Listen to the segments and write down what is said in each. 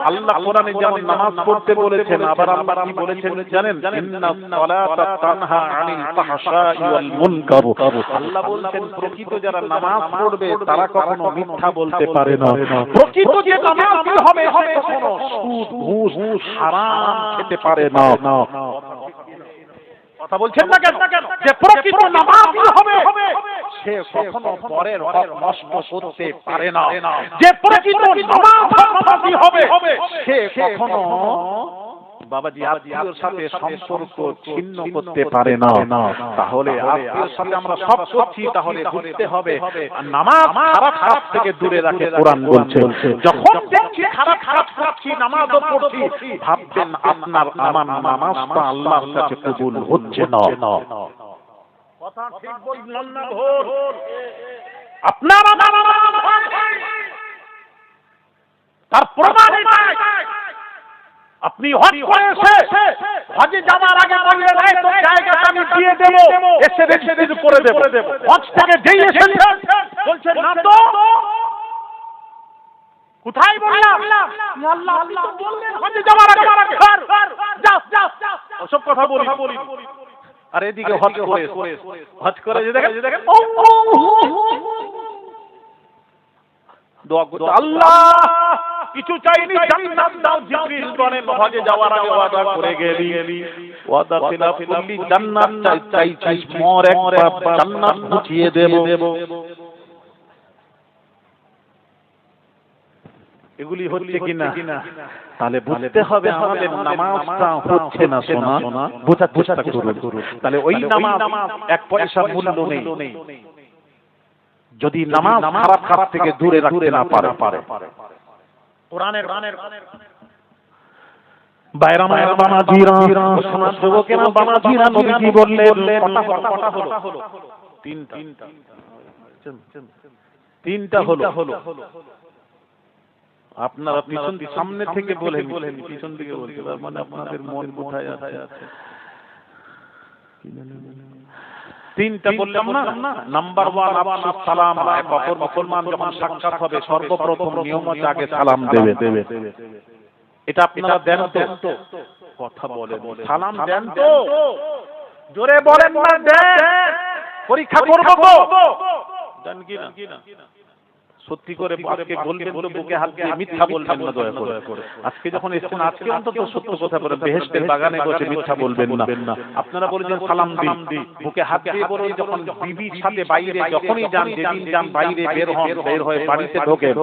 আল্লাহ কোরআনে যেমন নামাজ পড়তে বলেছেন, আবার আল্লাহ কি বলেছেন জানেন? ইন্নাস সালাতা তানহা আনিল ফাহশাই ওয়াল মুনকার। আল্লাহ বলেন প্রকৃত যারা নামাজ পড়বে তারা কখনো মিথ্যা বলতে পারে না। প্রকৃত যে নামাজি হবে সে কখনো সুদ ঘুষ হারাম খেতে পারে না। কথা বলছেন না কেন? যে প্রকৃত নামাজি হবে সে কখনো পরের হক নষ্ট করতে পারে না। যে প্রকৃত নামাজি হবে সে কখনো বাবাজি আত্মীয়র সাথে সম্পর্ক ছিন্ন করতে পারে না। তাহলে আত্মীয়র সাথে আমরা সব করছি, তাহলে বুঝতে হবে নামাজ খারাপ থেকে দূরে রাখে কোরআন বলছে। যখন দেখছি খারাপ করছি, নামাজও পড়ছি, ভাববেন আপনার আমার নামাজটা আল্লাহর কাছে কবুল হচ্ছে না। কথা ঠিক বললাম না ভুল? আপনার আমার তার প্রমাণ নাই। আপনি হজ করে এসে হজে যাওয়ার আগে বললেন এই তো জায়গাটা আমি দিয়ে দেব, এসে রেজিস্ট্রি করে দেব। হজ থেকে যেই এসেছেন বলছেন না তো, কোথায় বললাম? আল্লাহ আপনি তো বললেন হজে যাওয়ার আগে যাও ওসব কথা বলি। আর এদিকে হজ করে যে দেখেন দোয়া করতে, আল্লাহ কিছু চাইনি, জান্নাত দাও। জিবরিল বলেন হজে যাওয়ার আগে ওয়াদা করে গেলি, ওয়াদা খিলাফ করলি, জান্নাত চাইছিস, মর একবার জান্নাত বুঝিয়ে দেব। এগুলি হচ্ছে কিনা? তাহলে বুঝতে হবে আমাদের নামাজটা হচ্ছে না। শোনা বোঝার চেষ্টা করুন। তাহলে ওই নামাজ এক পয়সা মূল্য নেই যদি নামাজ খারাপ থেকে দূরে রাখতে না পারে। কোরআনের বাইরা মায়ের বানাজিরা সমাজ যুবকেরা বানাজিরা নবীজি বললেন কথা হলো তিনটা হলো। আপনারা পিছন সামনে থেকে বলেন, পিছন দিকে বলতে, তার মানে আপনাদের মন কোথায় আছে? তিনটা বললাম না। নাম্বার 1 আফসুস সালাম। এক অপর মুসলমান যখন সাক্ষাৎ হবে সর্বপ্রথম নিয়ম হচ্ছে আগে সালাম দেবে। এটা আপনারা দেন তো? কথা বলেন, সালাম দেন তো? জোরে বলেন না দেন? পরীক্ষা করব তো? দেন কি না? সত্যি করে আজকে বলবেন তো, বুকে হাত দিয়ে মিথ্যা বলবেন না দয়া করে। আজকে যখন এসেছেন আজকে অন্তত সত্য কথা বলেন। বেহেশতের বাগানে বসে মিথ্যা বলবেন না। আপনারা বলেছেন সালাম দি, বুকে হাত দিয়ে বলেন যখন বিবির সাথে বাইরে যখনই যান, যেদিন যান বাইরে বের হয়ে বাড়িতে ঢোকেন,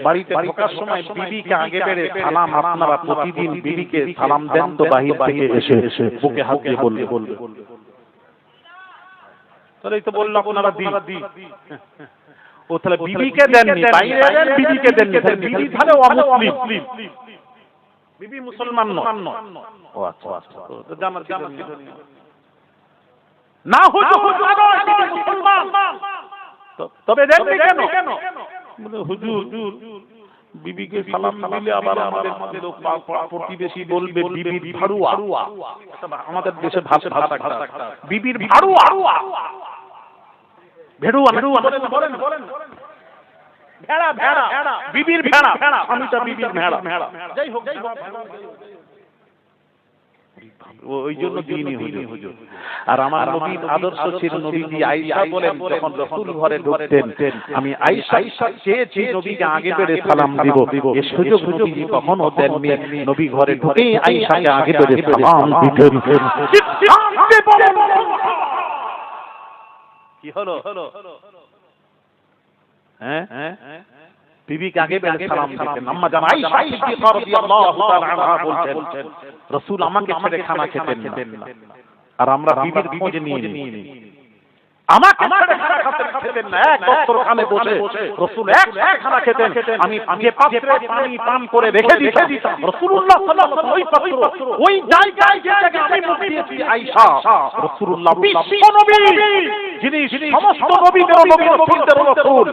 বাড়িতে ঢোকার সময় বিবিকে আগে বেড়ে সালাম আপনারা প্রতিদিন বিবিকে সালাম দেন তো? বাহির থেকে এসে বুকে হাত দিয়ে বলবে। তাহলে এই তো বললাম আপনারা দি। ও তাহলে বিবিকে দেননি, বাইরে দেন, বিবিকে দেননি। তাহলে বিবি তাহলে অমুসলিম, বিবি মুসলমান নয়। ও আচ্ছা, তো জানা ছিল না। হুজুর মুসলমান, তবে দেননি কেন? বলে হুজুর বিবিকে সালাম দিলে আবার আমাদের প্রতিবেশী বলবে বিবির ভাড়ুয়া। আমাদের দেশে ভাষা বিবির ভাড়ুয়া, ভেড়ুয়া বলেন, ভেড়া, বিবির ভেড়া, স্বামীটা বিবির ভেড়া। যাই হোক, ওই জন্য দিনই হুজুর। আর আমার নবীর আদর্শ ছিল, নবীজি আয়েশা বলেন যখন রাসূল ঘরে ঢুকতেন, আমি আয়েশা চেয়েছি নবীকে আগে বেড়ে সালাম দিব। এই সুযোগ নবীজি কখনো দেননি। নবী ঘরে ঢুকেই আয়েশাকে আগে বেড়ে সালাম দিতেন। কি হলো? বিবিকে আগে বেড়ে সালাম দিতেন। আম্মা জান আয়েশা সিদ্দিকা রাদিয়াল্লাহু তাআলা আনহা বলছেন রাসূল আমাকে ছেড়ে খানা খেতেন না, আর আমরা বিবির খোঁজ নিয়ে আমাকে ছেড়ে খানা খেতেন না। এক দস্তরখানে বসে রাসূল এক খানা খেতেন। আমি যে পাত্রে পানি পান করে রেখে দিতাম, রাসূলুল্লাহ সাল্লাল্লাহু আলাইহি ওয়াসাল্লাম ওই জায়গায় যেটাকে আমি মুখ দিয়েছি আয়েশা, রাসূলুল্লাহ বিশ্ব নবী, যিনি সমস্ত নবীদের রাসূলদের রাসূল,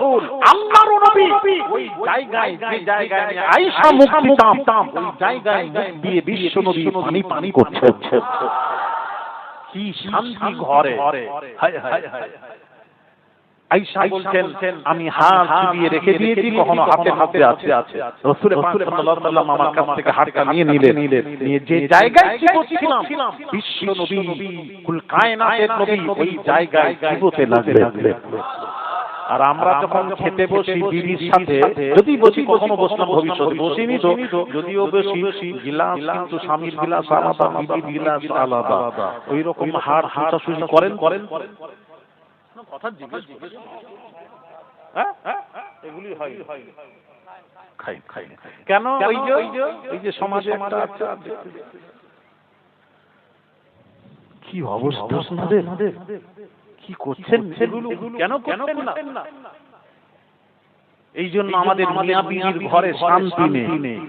আল্লাহর নবী, ওই জায়গায় যে জায়গায় আমি আয়েশা মুখ দিতাম, ওই জায়গায় মুখ দিয়ে বিশ্ব নবী পানি করছে। কি শান্তি ঘরে! হায় হায় হায়! আয়েশা বলছেন আমি হাত দিয়ে রেখে দিয়েছি, কখনো হাতের মধ্যে আছে। রাসূল পাক সাল্লাল্লাহু আলাইহি ওয়াসাল্লাম আমার কাছ থেকে হাতটা নিয়ে নিলেন, নিয়ে যে জায়গায় ছিলাম বিশ্ব নবী কুল কায়নাতের নবী ওই জায়গায় চিবোতে লাগলেন। আর আমরা যখন খেতে বসি বিবির সাথে, যদি বসি, কখনো বসলাম, ভবিষ্যতে বসিনি তো, যদিও বসি, গিলাস কিন্তু স্বামীর গিলাস আলাদা, বিবির গিলাস আলাদা, ওই রকম হাড় হাঁটাশুনি করেন। কথা জিজ্ঞেস করেন, হ্যাঁ এগুলি হয় খাই কেন? ওই যে সমাজে একটা কি অবস্থা আপনাদের, কি করছেন সেগুলো, কেন করছেন না? এই জন্য আমাদের মিয়া বিবির ঘরে শান্তি নেই।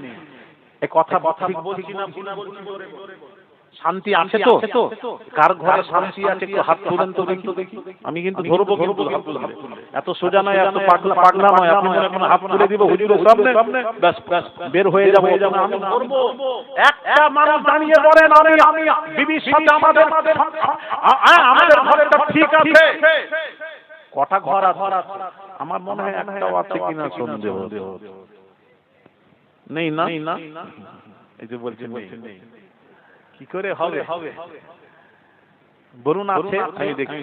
এই কথা ঠিক বলছি না? শান্তি আছে তো? কার ঘরে শান্তি আছে একটু হাত তুলেন তো দেখি। আমি কিন্তু ধরবো, কিন্তু হাত তুলবে, এত সোজা নয়, এত পাগলা নয়। আপনি মনে করেন হাত তুলে দিব হুজুরের সামনে, ব্যাস বের হয়ে যাবো। আমি ধরবো। একটা মানুষ দাঁড়িয়ে বলেন আমি বিবির সাথে আমাদের ঘরেটা ঠিক আছে। কটা ঘর আছে? আমার মনে হয় একটাও আছে কিনা সন্দেহ। নেই না? এই যে বলছেন নেই, কি করে হবে? বলুন আছে, আমি দেখি।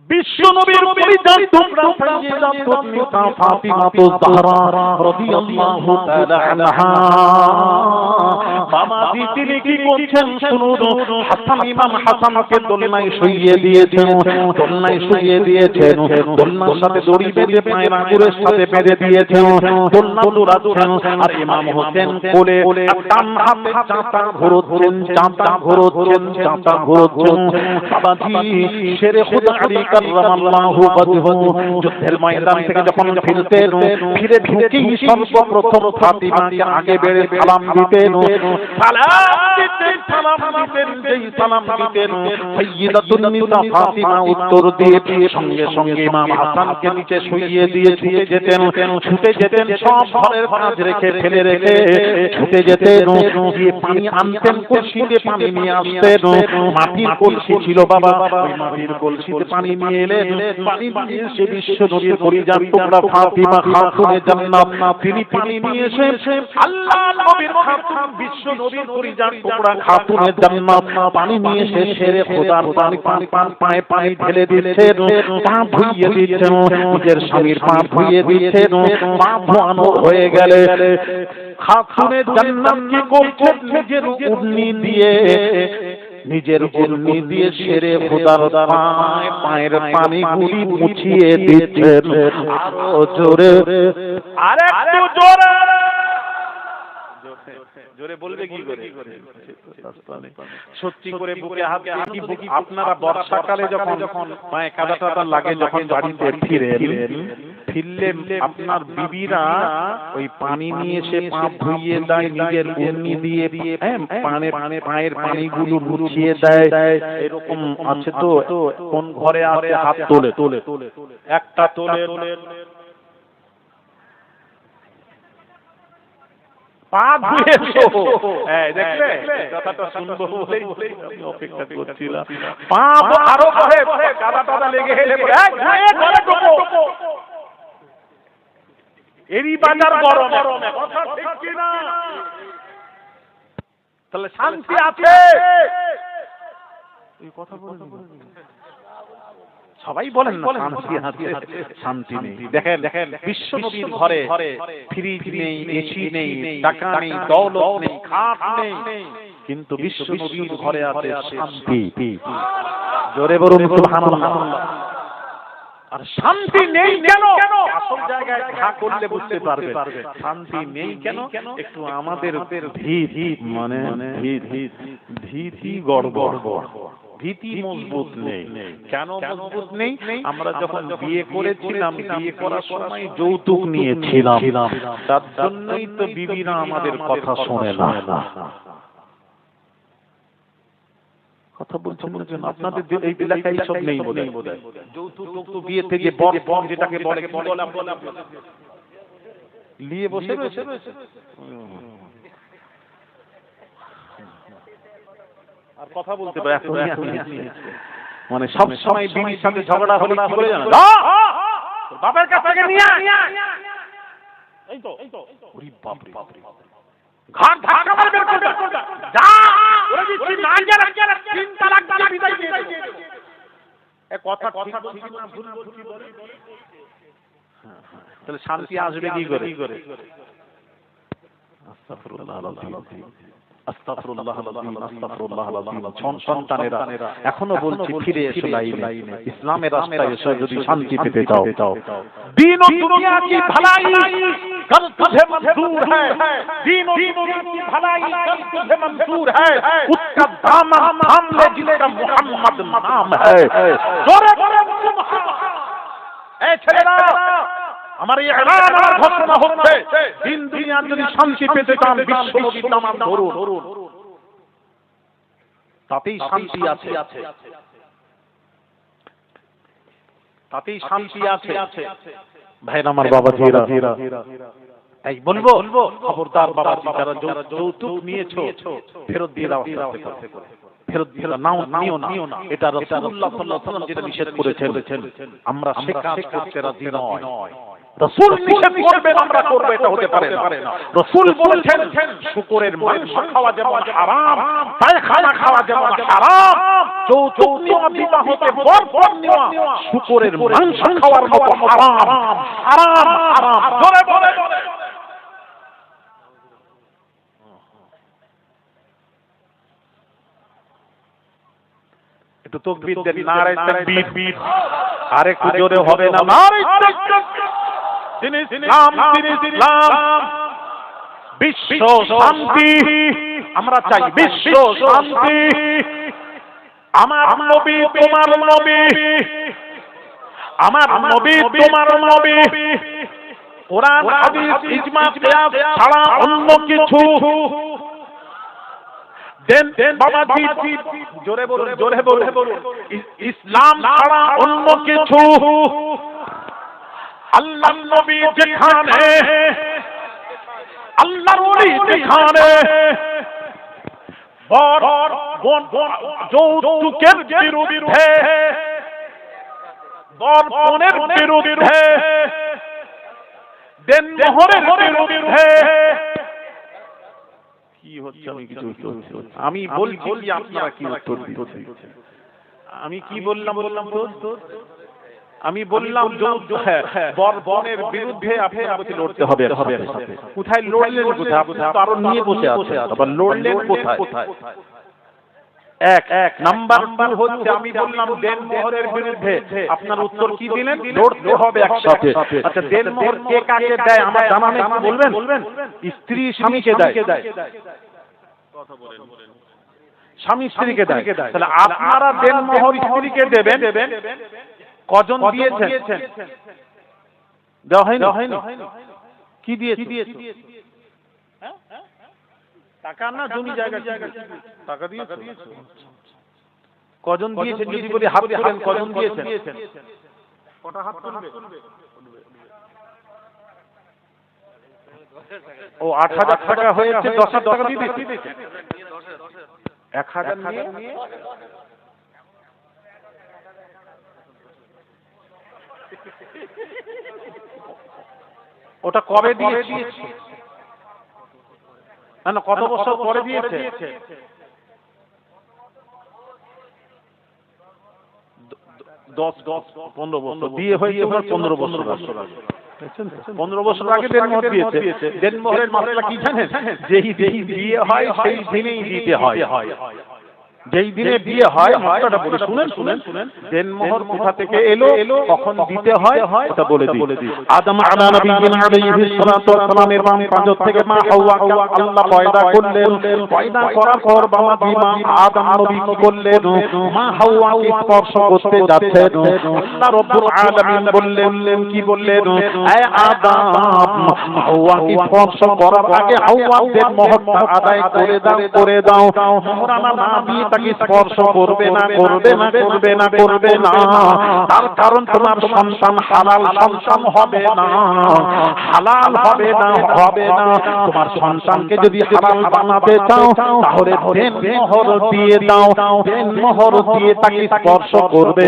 বিশ্ব নবীর পরিচয় তোমরা সাইয়্যিদা তুনিসা ফাতিমাতুজ জাহরা রাদিয়াল্লাহু তাআলা আনহা। বাবা জি তিনি কি করছেন শুনুন। হাসান, ইমাম হাসানকে দোলনায় শুইয়ে দিয়েছেন, দোলনার সাথে দড়ি বেঁধে পায়ের আঙ্গুলের সাথে বেঁধে দিয়েছেন, দোলনা দৌড়াচ্ছেন। আর ইমাম হোসেন কোলে ডান হাতে চাঁটা ঘোরাচ্ছেন। বাবাজি শেরে খুদা আলী কাররামাল্লাহু ওয়াজহু যুদ্ধের ময়দান থেকে যখন ফিরে ঢুকেই সর্বপ্রথম ফাতিমাকে আগে বেড়ে সালাম দিতেন। সাইয়্যিদাতুন নিসা ফাতিমা উত্তর দিয়ে সঙ্গে সঙ্গে ইমাম হাসানকে নিচে শুইয়ে দিয়ে ছুটে যেতেন সব ঘরের কাজ ফেলে রেখে ছুটে যেতেন, গিয়ে পানি আনতেন, কলসিতে পানি নিয়ে আসতেন। মাটির কলসি ছিল বাবা, ওই মাটির কলসিতে পানি নিয়ে এলেন। পানি নিয়ে এসে বিশ্ব নবীর পরিজাত তোমরা ফাতিমা খাতুনে জান্নাত, তিনি পানি নিয়ে এসে আল্লাহর নবীর খাতুন বিশ্ব নবীর পরিজাত তোমরা খাতুনে জান্নাত পানি নিয়ে এসে শেরে খোদার পায়ে পানি ঢেলে দিচ্ছেন, পা ধুইয়ে দিচ্ছেন, নিজের স্বামীর পা ধুইয়ে দিচ্ছেন। পা ধোয়ানো হয়ে গেলে খাতুনে জান্নাত কি করছেন? নিজের ওড়নি দিয়ে শেরে খোদার পায়ের পানিগুলি মুছিয়ে দিচ্ছেন। আরো জোরে, আরেকটু জোরে জোরে বলবে কি করে? সত্যি করে বুকে হাত দিয়ে, আপনারা বর্ষাকালে যখন পায়ে কাদা লাগে, যখন বাড়িতে ফিরলে আপনার বিবিরা ওই পানি নিয়ে এসে পা ধুইয়ে দেয়, নিজের ওড়নি দিয়ে পায়ের পানিগুলো মুছিয়ে দেয়। এরকম আছে তো? কোন ঘরে আছে? হাত তোলে, একটা তোলে। পা ধুয়েছো, দেখলে কথাটা শুনবো বলেই আমি অপেক্ষা করছিলাম। পা আরো করে কাদা লেগে এরই বাজার গরমে, কথা ঠিক কি না? তাহলে শান্তি আছে? এই কথা বলেন, সবাই বলেন না শান্তি আছে, শান্তি নেই। দেখেন বিশ্ব নবীর ঘরে ফ্রিজ নেই, এসি নেই, টাকা নেই, দৌলত নেই, খাট নেই, কিন্তু বিশ্ব নবীর ঘরে আছে শান্তি। জোরে বলুন সুবহানাল্লাহ। আর শান্তি নেই কেন? আসল জায়গায় ঘা করলে বুঝতে পারবে শান্তি নেই কেন। একটু আমাদের ভীতি গড়বড়, ভীতি মজবুত নেই। কেন মজবুত নেই? আমরা যখন বিয়ে করেছিলাম, বিয়ে করার সময় যৌতুক নিয়েছিলাম, তার জন্যই তো বিবিরা আমাদের কথা শোনে না। কথা বলছেন না? আপনাদের এই এলাকায় সব নেই বোধহয়। যৌতুক বিয়ে থেকে বর যেটাকে বলে, নিয়ে বসে রয়েছে। আর কথা বলতে পারে মানে সব সময় বিবির সাথে ঝগড়া হলে কি করে জানো বাবার কাছ থেকে নিয়ে এই তো ওরে বাপ রে ঘাট ধাক্কা মার বের করে যা ওরে দিচ্ছি না গেলে 3 তালাক দিয়ে বিদায় দিয়ে এই কথা ঠিক না ভুল বলছি বলে তাহলে শান্তি আসবে কি করে আস্তাগফিরুল্লাহ সন্তানেরা এখনো বলছি ফিরে এসো লাইনে ইসলামের রাস্তায় এসে যদি শান্তি পেতে চাও दीन और दुनिया की भलाई कल तुझे मंजूर है दीन और दुनिया की भलाई कल तुझे मंजूर है उसका दामन थाम ले जिसका मोहम्मद नाम है जोरे जोरे ए ছেলেরা আমার এই এলান আর ঘোষণা হচ্ছে দিন দুনিয়ার যদি শান্তি পেতে চান বিশ্ব নবী তামাম ধরুন তাতেই শান্তি আছে তাতেই শান্তি আছে ভাইরা আমার বাবা ধীরা এই বলবো খবরদার বাবা যারা যৌতুক নিয়েছো ফেরত দিয়ে দাও ফেরত দিয়ে নাও না এটা রাসূলুল্লাহ সাল্লাল্লাহু আলাইহি ওয়াসাল্লাম যেটা নিষেধ করেছেন আমরা সে কাজ করতে রাজি নয় রাসূল নিষেধ করবেন আমরা করব এটা হতে পারে না রাসূল বলেছেন শুকরের মাংস খাওয়া যেমন হারাম পায়খানা খাওয়া যেমন হারাম যৌতুক নেওয়া বিবাহতে বরকত নেওয়া শুকরের মাংস খাওয়ার মতো হারাম জোরে বলে একটু তাকবীর দেন নারে তাকবীর আর একটু জোরে হবে না নারে তাকবীর দিন ইসলাম বিশ্ব শান্তি আমরা চাই বিশ্ব শান্তি আমার নবী তোমার নবী আমার নবী তোমার নবী কোরআন হাদিস ইজমা কিয়াস ছাড়া অন্য কিছু দেন বাবাজি জোরে বলুন ইসলাম ছাড়া অন্য কিছু আল্লাহর নবী যেখানে আল্লাহর ওলি যেখানে যৌতুকের বিরুদ্ধে দর্পণের বিরুদ্ধে দেনমোহরের বিরুদ্ধে কি হচ্ছে আমি বলছি কি আপনারা কি উত্তর দিচ্ছেন আমি কি বললাম তো আমি বললাম বর্বনের বিরুদ্ধে আপনাকে লড়তে হবে কোথায় লড়লেন কোথায় আপনি তো আরো নিয়ে বসে আছেন আবার লড়লেন কোথায় এক নাম্বার হচ্ছে আমি বললাম দেনমোহরের বিরুদ্ধে আপনার উত্তর কি দিলেন লড়তে হবে একসাথে আচ্ছা দেনমোহর কে কাকে দেয় আমার জানা নেই বলবেন স্ত্রী স্বামীকে দেয় কথা বলেন স্বামী স্ত্রীকে দেয় তাহলে আপনারা দেনমোহর স্ত্রীকে দেবেন কজন দিয়েছেন দেওয়া হয়নি কি দিয়েছে টাকা না জমি জায়গা টাকা দিয়েছে কজন দিয়েছে যদি বলি হাত তুলেন কজন দিয়েছেন কটা হাত তুলবে ও ৮০০০ টাকা হয়েছে ১০০০০ টাকা দিয়ে দিয়েছে ১০০০ নিয়ে ওটা কবে দিয়েছে না কত বছর পরে দিয়েছে ১০-১৫ বছর বিয়ে হয়েছে ১৫ বছর আগে 15 বছর আগে দেনমোহর দিয়েছে দেনমোহরের মাসলা কি জানেন যেই বিয়ে হয় সেই দিনেই দিতে হয় যেই দিনে বিয়ে হয় মাসলাটা বলে শুনেন দেনমোহর কোথা থেকে এলো কখন দিতে হয় এটা বলে দিই আদম আলা নবিয়িনা আলাইহিস সালাতু ওয়াস সালামের বাম পাঁজ থেকে মা হাওয়াকে আল্লাহ পয়দা করলেন পয়দা করার পর বাবা ইমাম আদম নবী কি করলেন মা হাওয়াকে স্পর্শ করতে যাচ্ছেন আল্লাহ রাব্বুল আলামিন বললেন কি বললেন হে আদম হাওয়াকে স্পর্শ করার আগে হাওয়াকে মোহরটা আদায় করে দাও মোহরানা না দিয়ে তাকে স্পর্শ করবে না করবে না করবে না করবে না। তার কারণ তোমার সন্তান হালাল সন্তান হবে না, হালাল হবে না হবে না। তোমার সন্তানকে যদি হালাল বানাতে চাও তাহলে দেন মোহর দিয়ে দাও, দেন মোহর দিয়ে তাকে স্পর্শ করবে।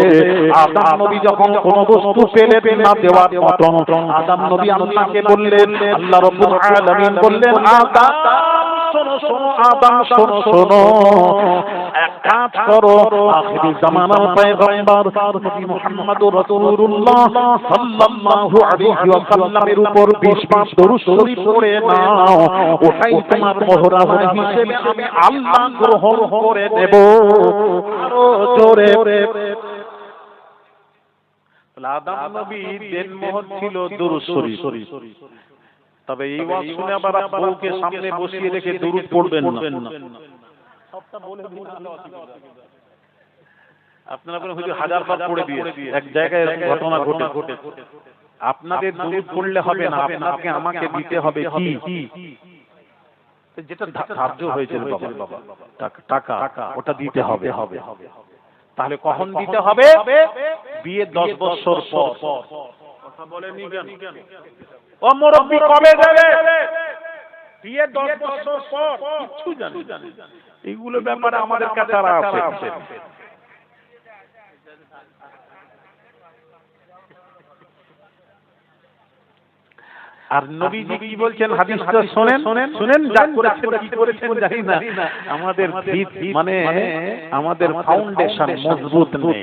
আদম নবী যখন কোন বস্তু পেলেন না দেওয়ার মতন, আদম নবী আল্লাহকে বললেন, আল্লাহ রাব্বুল আলামিন বললেন, আদম শোনো শোনো, আদম শোনো শোনো, এক কাজ করো, আখিরি জামানার পয়গম্বর নবী মুহাম্মদুর রাসূলুল্লাহ সাল্লাল্লাহু আলাইহি ওয়াসাল্লামের উপর 20 বার দরুদ শরীফ পড়ে নাও, ওটাই তোমার মোহরানা হিসেবে আমি আল্লাহ গ্রহণ করে দেব। আরো জোরে। আদম নবী দেন মোহর ছিল দরুদ শরীফ। তবে এই ওয়াজ শুনে আবার বউকে সামনে বসিয়ে রেখে দরুদ পড়বেন না। সবটা বলে দিন। আপনারা বলেন হুজুর 1000 বার পড়ে দিয়ে এক জায়গায় ঘটনা ঘটে। আপনাদের দরুদ পড়লে হবে না, আপনাকে আমাকে দিতে হবে কি যেটা ধার্য হয়েছে বাবা, টাকা, ওটা দিতে হবে। তাহলে কখন দিতে হবে? বিয়ে 10 বছর পর। কথা বলেনি কেন? ও মুরব্বি কবে দেবে? বিয়ে 10 বছর পর। কিছু জানি এইগুলো ব্যাপারে আমাদের কাছে আছে। আর নবীজি কি বলছেন হাদিসটা শুনেন যা করেছেন কি করেছেন জানি না, আমাদের ভিত মানে আমাদের ফাউন্ডেশন মজবুত নেই।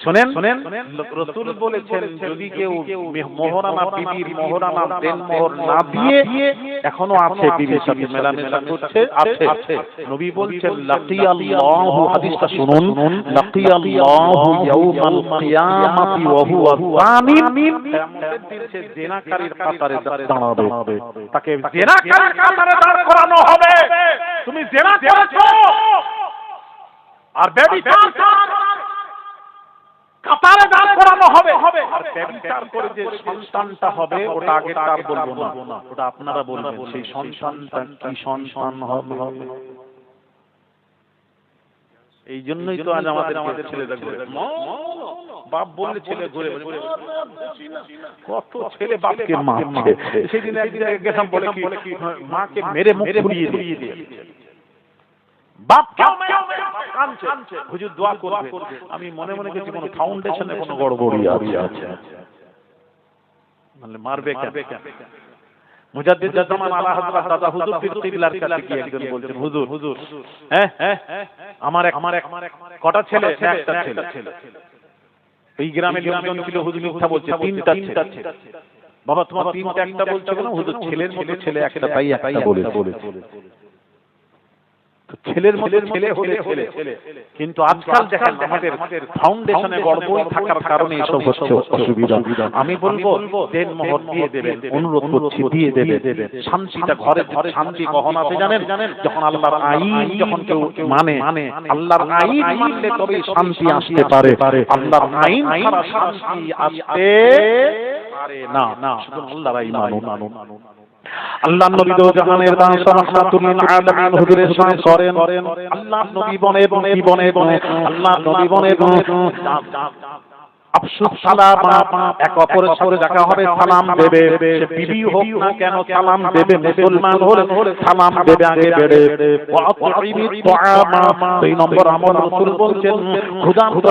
শুনেন রাসূল বলেছেন যদি কেউ মোহরানা বিবির মোহরানা দেন মোহর না দিয়ে এখনো আছে বিবির সাথে মেলামেশা করছে আছে, নবী বলছেন লাকিয়াল্লাহু, হাদিসটা শুনুন, লাকিয়াল্লাহু ইয়াউমাল কিয়ামাতি ওয়া হুয়া যানিন, কিয়ামতের দিন সে জিনাকারীর কাতারে দাঁড়াবে, তাকে জিনাকারীর কাতারে দাঁড় করানো হবে। তুমি জিনা করেছো আর ব্যভিচার কাতারে দাঁড় করানো হবে। আর ব্যভিচার করে যে সন্তানটা হবে ওটা আগে তার বলবো না, ওটা আপনারা বলবেন সেই সন্তানটা কি সন্তান হবে। এই জন্যই তো আজ আমাদের ছেলেরা ঘুরে, বাপ বললে ছেলে ঘুরে, কত ছেলে বাপকে মারছে। সেদিন এক জায়গায় গেলাম, বলে কি মাকে মেরে মুখ পুড়িয়ে দিয়ে বাপ কাঁদছে, হুজুর দোয়া করবে। আমি মনে মনে কিছু কোনো ফাউন্ডেশনে কোনো গড়বড়ি আছে, মানে মারবে কেন? মুজাদ্দিদ জামান আলা হযরত দাদা হুজুর পীর কিবলার কাছে কি একজন বলছেন, হুজুর আমার এক কটা ছেলে? একটা ছেলে। এই গ্রামের লোকজন ছিল, হুজুর মিথ্যা বলছে, তিনটা ছেলে। বাবা তোমার তিনটা একটা বলছো কেন? হুজুর ছেলের মধ্যে ছেলে একটা, তাই একটা বলেছে। ছেলের মধ্যে ছেলে হলে ছেলে, কিন্তু আজকাল দেখেন আমাদের ফাউন্ডেশনে গড়বড় থাকার কারণে এসব হচ্ছে অসুবিধা। আমি বলবো দেন মোহর দিয়ে দেবেন, অনুরোধ করছি দিয়ে দেবেন। শান্তিটা ঘরে শান্তি কখন আসে জানেন? যখন আল্লাহর আইন যখন কেউ মানে, আল্লাহর আইন মানলে তবেই শান্তি আসতে পারে। আল্লাহর আইন ছাড়া শান্তি আসতে পারে না। শুধু আল্লাহর আইন মানুন। আল্লাহ নবী দো জাহানের দাস রাহমাতুল লিল আলামিন হুজুরের সাথে করেন। আল্লাহ নবী বনে আল্লাহ নবী বনে আফসুস সালাম, এক অপরের সাথে দেখা হবে, সালাম দেবে। সে বিবি হোক না কেন সালাম দেবে, মুসলমান হলে সালাম দেবে আগে বেড়ে। ওয়া আতঈমিত তুআমা, 2 নম্বর আমল রাসূল বলছেন ক্ষুধার্ত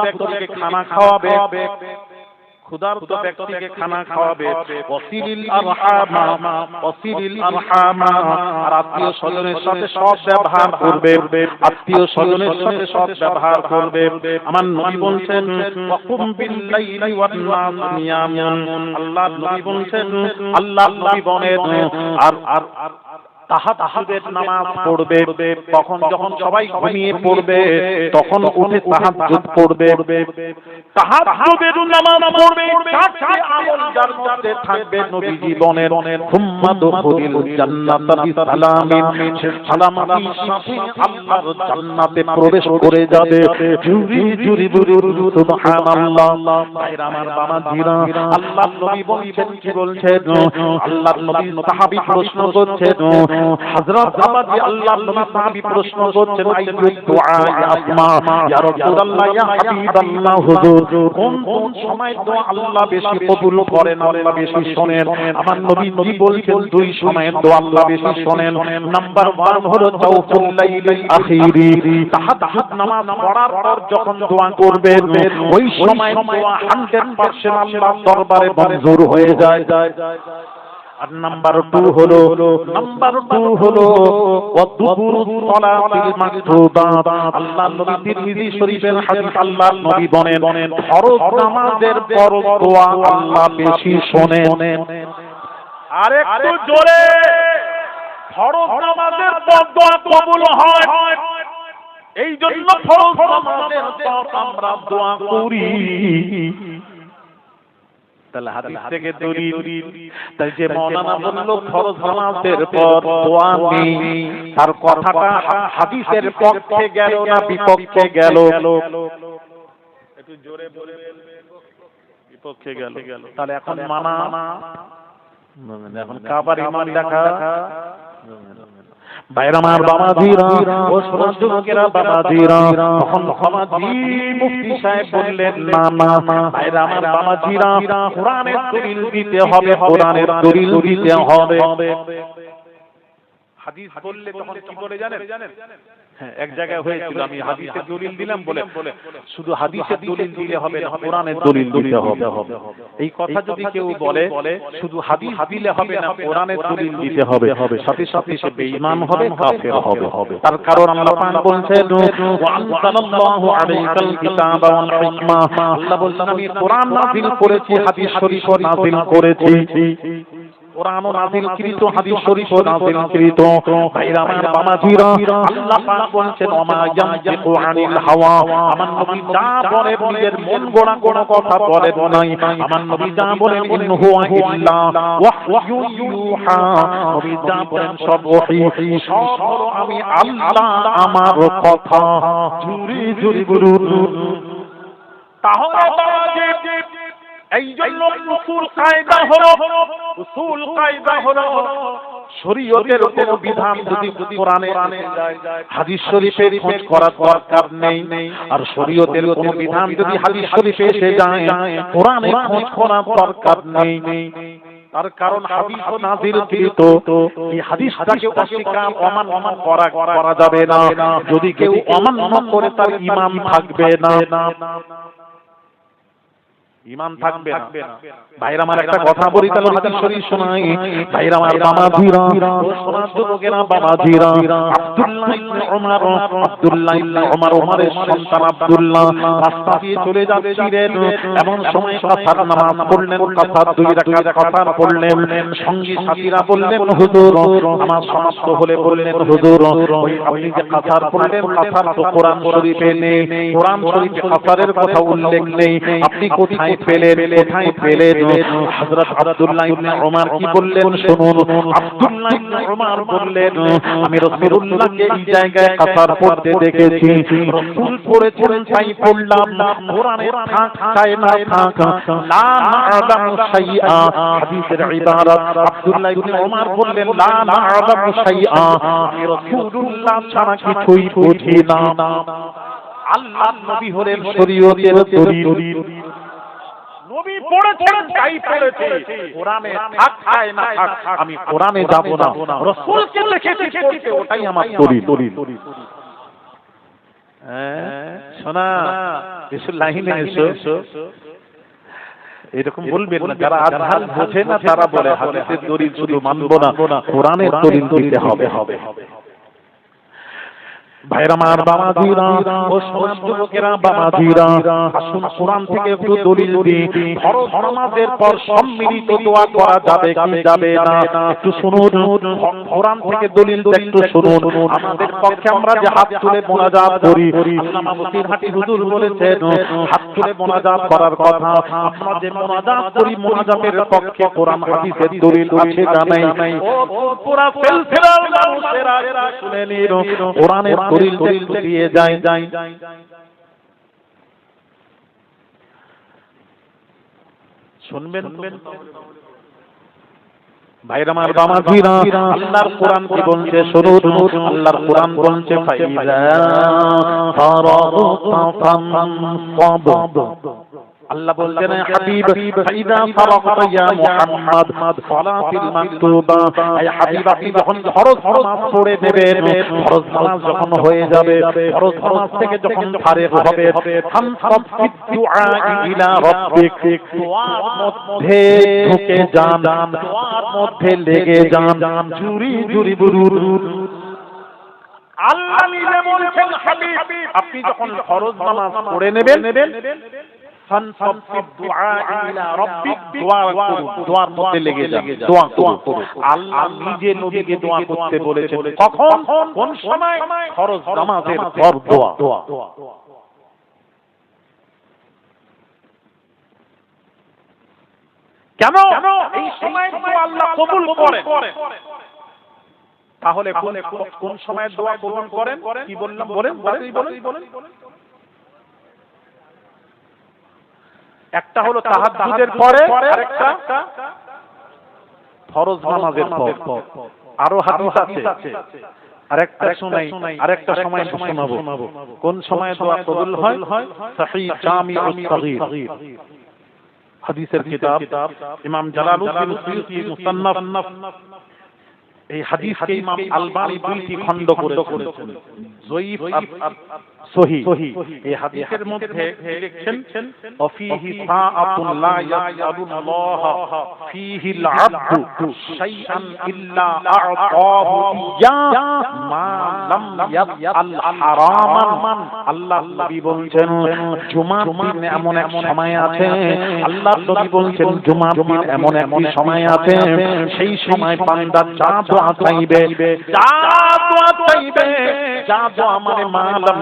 ব্যক্তিকে খানা খাওয়াবে, ক্ষুধার্ত ব্যক্তিকে খানা খাওয়াবে। ওয়াসিলিল আরহামা, আর আত্মীয় স্বজনের সাথে সৎ ব্যবহার করবে, আত্মীয় স্বজনের সাথে সৎ ব্যবহার করবে। আমার নবী বলছেন ওয়াকুম বিল লাইলি ওয়ান নাস নিয়ামুন, আল্লাহ নবী বলছেন, আল্লাহ নবী বলেন আর তাহাজ্জুদের নামাজ পড়বে। তখন যখন সবাই ঘুমিয়ে পড়বে তখন উঠে তাহাজ্জুদ পড়বে। তাহাজ্জুদের নামাজ পড়বে, চারটি আমল যার মধ্যে থাকবে নবীজি বলেন সুম্মা দুখুলিল জান্নাতা বিসালামিন, সালামাতির সাথে আল্লাহর জান্নাতে প্রবেশ করে যাবে। জুরি সুবহানাল্লাহ। ভাইরা আমার বাবাজিরা, আল্লাহর নবী বলছেন কি বলছেন? আল্লাহর নবী সাহাবী প্রশ্ন করছেন হযরত আবাদি আল্লাহর নবী সাহাবী প্রশ্ন করছেন আইয়ুদ দুআ ইয়া আসমা ইয়া রাসূলুল্লাহ ইয়া হাবিবাল্লাহ হুজুর কোন সময় দোয়া আল্লাহ বেশি কবুল করেন আল্লাহ বেশি শুনেন আমার নবী বলছেন দুই সময়ের দোয়া আল্লাহ বেশি শুনেন নাম্বার 1 হলো তাওফুল লাইলিল আখিরি তাহাজ্জুদ নামাজ পড়ার পর যখন দোয়া করবেন ওই সময় দোয়া 100% আল্লাহর দরবারে মঞ্জুর হয়ে যায় আর নাম্বার 2 হলো ওয়াদুবুরুস সালাতিল মাকতুবাত আল্লাহর নবী তিরমিজি শরীফের হাদিস আল্লাহর নবী বলেন ফরজ নামাজের পর দোয়া আল্লাহ বেশি শোনেন আরেকটু জোরে ফরজ নামাজের পর দোয়া কবুল হয় এই জন্য ফরজ নামাজের পর আমরা দোয়া করি তাহলে হাদিস থেকে দলিল তাই যে মাওলানা বলল ফরজ নামাজের পর দোয়া নেই তার কথাটা হাদিসের পক্ষে গেল না বিপক্ষে গেল একটু জোরে বলে বিপক্ষে গেল তাহলে এখন মানা এখন কাবার ঈমান দেখা বাইরামার বাবাজিরা ও সোনার যুবকেরা বাবাজিরা তখন বাবাজি মুফতি সাহেব বললেন না না বাইরামার বাবাজিরা কোরআনের দলিল দিতে হবে কোরআনের দলিল দিতে হবে হাদিস বললে তখন কি বলে জানেন হ্যাঁ এক জায়গায় হয়েছিল আমি হাদিসের দলিল দিলাম বলে শুধু হাদিসের দলিল দিলে হবে না কোরআনের দলিল দিতে হবে এই কথা যদি কেউ বলে শুধু হাদিস দিলে হবে না কোরআনের দলিল দিতে হবে সাথে সাথে সে বেঈমান হবে কাফের হবে তার কারণ আল্লাহ পাক বলেন ওয়া আনজালাল্লাহু আলাইকাল কিতাবা ওয়াল হিকমা আল্লাহ বলেন আমি কোরআন নাযিল করেছি হাদিস শরীফ নাযিল করেছি কোরআন নাযিলকৃত হাদিস শরীফ নাযিলকৃত ভাইরা আমার বাবাজিরা আল্লাহ পাক বলেন ওমা ইয়ানতিকু আনিল হাওয়া আমার নবী যা বলেন নিজের মন গড়া কোনো কথা বলেন নাই আমার নবী যা বলেন ইন হুয়া ইল্লা ওয়াহয়ু ইউহা নবী যা বলেন সব ওহী সব হলো আমি আল্লাহ আমার কথা জুরি জুরি বলুন তাহলে বাবাজি এই জন্য উসুল কায়দা হলো শরীয়তের কোন বিধান যদি কোরআনে হাদিস শরীফের খোঁজ করার দরকার নেই আর শরীয়তের কোন বিধান যদি হাদিস শরীফে এসে যায় কোরআনে খোঁজ করার দরকার নেই তার কারণ হাদিস নাযিলকৃত এই হাদিসটাকে অস্বীকার অমান্য করা যাবে না যদি কেউ অমান্য করে তার ঈমান থাকবে না ঈমান থাকবে না ভাইরা আমার একটা কথা বলি তাহলে হাদিস শরীফ শোনাই ভাইরা আমার বাবাজিরা ও সোনার যুবকেরা বাবাজিরা আব্দুল্লাহ ইবনে ওমর ওমরের সন্তান আব্দুল্লাহ রাস্তা দিয়ে চলে যাচ্ছিলেন এমন সময় কাসার নামাজ পড়লেন কাসার 2 রাকাত কাসার পড়লেন সঙ্গী সাথীরা বললেন হুজুর নামাজ সমাপ্ত হলে বললেন হুজুর ওই আপনি যে কাসার পড়লেন কাসার তো কোরআন শরীফে নেই কোরআন শরীফে কাসারের কথা উল্লেখ নেই আপনি কোথায় পেলেন হযরত আব্দুল্লাহ ইবনে ওমর কি বললেন শুনুন আব্দুল্লাহ ইবনে ওমর বললেন আমি রাসূলুল্লাহকে এই জায়গায় কাসার পড়তে দেখেছি রাসূল পড়েছেন তাই পড়লাম কোরআনে থাক চাই না থাক লা না'লামু শাইআ হাদিসের ইবারত আব্দুল্লাহ ইবনে ওমর বললেন লা না'লামু শাইআ আমি রাসূলুল্লাহ ছাড়া কিছুই বুঝি না আল্লাহর নবী হলেন শরীয়তের দলিল নবী পড়েছেন তাই পড়েছি কোরআনে থাক চাই না থাক আমি কোরআনে যাব না রাসূলকে দেখেছি পড়তে ওটাই আমার দলিল শোনা রাসূল লাইনে এসো এরকম বলবেন না যারা আজহার বোঝে না তারা বলে হাদিসের দলিল শুধু মানব না কোরআনের দলিল দিতে হবে ভাইরা আমার বাবাজিরা ও সোনার যুবকেরা বাবাজিরা আসুন কোরআন থেকে একটু দলিল দিই ফরজ নামাজের পর সম্মিলিত দোয়া করা যাবে কি যাবে না একটু শুনুন কোরআন থেকে দলিল একটু শুনুন আমাদের পক্ষে আমরা যে হাত তুলে মোনাজাত করি আল্লামা মুফতি হুজুর বলেছেন হাত তুলে মোনাজাত করার কথা আমরা যে মোনাজাত করি মোনাজাতের পক্ষে কোরআন হাদিসের দলিল আছে না নাই ও পুরা সিলসিলার মানুষেরা শুনে নিন কোরআনের দলিল দিয়ে যায় শুনবেন ভাইরা আমার বামাজিরা, আল্লাহর কোরআন কি বলছে শুনুন। আল্লাহর কোরআন বলছে ফাইযা ফারাগতা ফানসাব। আল্লাহ বলছেন হাবিব ফাইদা ফারাগতা ইয়া মুহাম্মদ সালাতিল মাকতুবা, এই হাবিব আপনি যখন ফরজ নামাজ পড়ে নেবেন, ফরজ নামাজ যখন হয়ে যাবে, ফরজ নামাজ থেকে যখন ফারিগ হবে, ফানসাব দুআ ইলা রাব্বিক, দোয়ার মধ্যে ঢুকে যান, দোয়ার মধ্যে লেগে যান, জুরি জুরি বুরুর। আল্লাহ নিজে বলছেন হাবিব আপনি যখন ফরজ নামাজ পড়ে নেবেন, ফানসাব দুআ ইলা রাব্বিক, দোয়া করুন, দোয়ার মধ্যে লেগে যান, দোয়া করুন। আল্লাহ নিজে নবীকে দোয়া করতে বলেছেন। কখন? কোন সময়? ফরজ নামাজের পর দোয়া। কেন? এই সময় দোয়া আল্লাহ কবুল করেন। তাহলে কোন সময় দোয়া কবুল করেন? কি বললাম বলেন? একটা হলো তাহাজ্জুদের পরে, আরেকটা ফরজ নামাজের পর। আরো হাদিস আছে, আরেকটা শুনাই, আরেকটা সময় শোনাবো। কোন সময় দোয়া কবুল হয়? সহিহ জামিউস সগীর হাদিসের কিতাব, ইমাম জালালউদ্দিন সুয়ুতী মুসান্নাফ, এই হাদিসকে ইমাম আলবানী দুইটি খণ্ড করেছেন, যঈফ আর সহিহ। এই হাদিসের মধ্যে লিখছেন ওয়াফিহি সাআতুন লা ইয়াসআলুল্লাহ ফীহিল আবদু শাইআন ইল্লা আ'তাহু ইয়া মা লাম ইয়াসআল হারামান। আল্লাহ নবী বলছেন জুমার দিন এমন এক সময় আছে, আল্লাহ নবী বলছেন জুমার দিন এমন একটি সময় আছে, সেই সময় বান্দা যা দোয়া চাইবে, যা দোয়া চাইবে, যা দোয়া মানে মালাম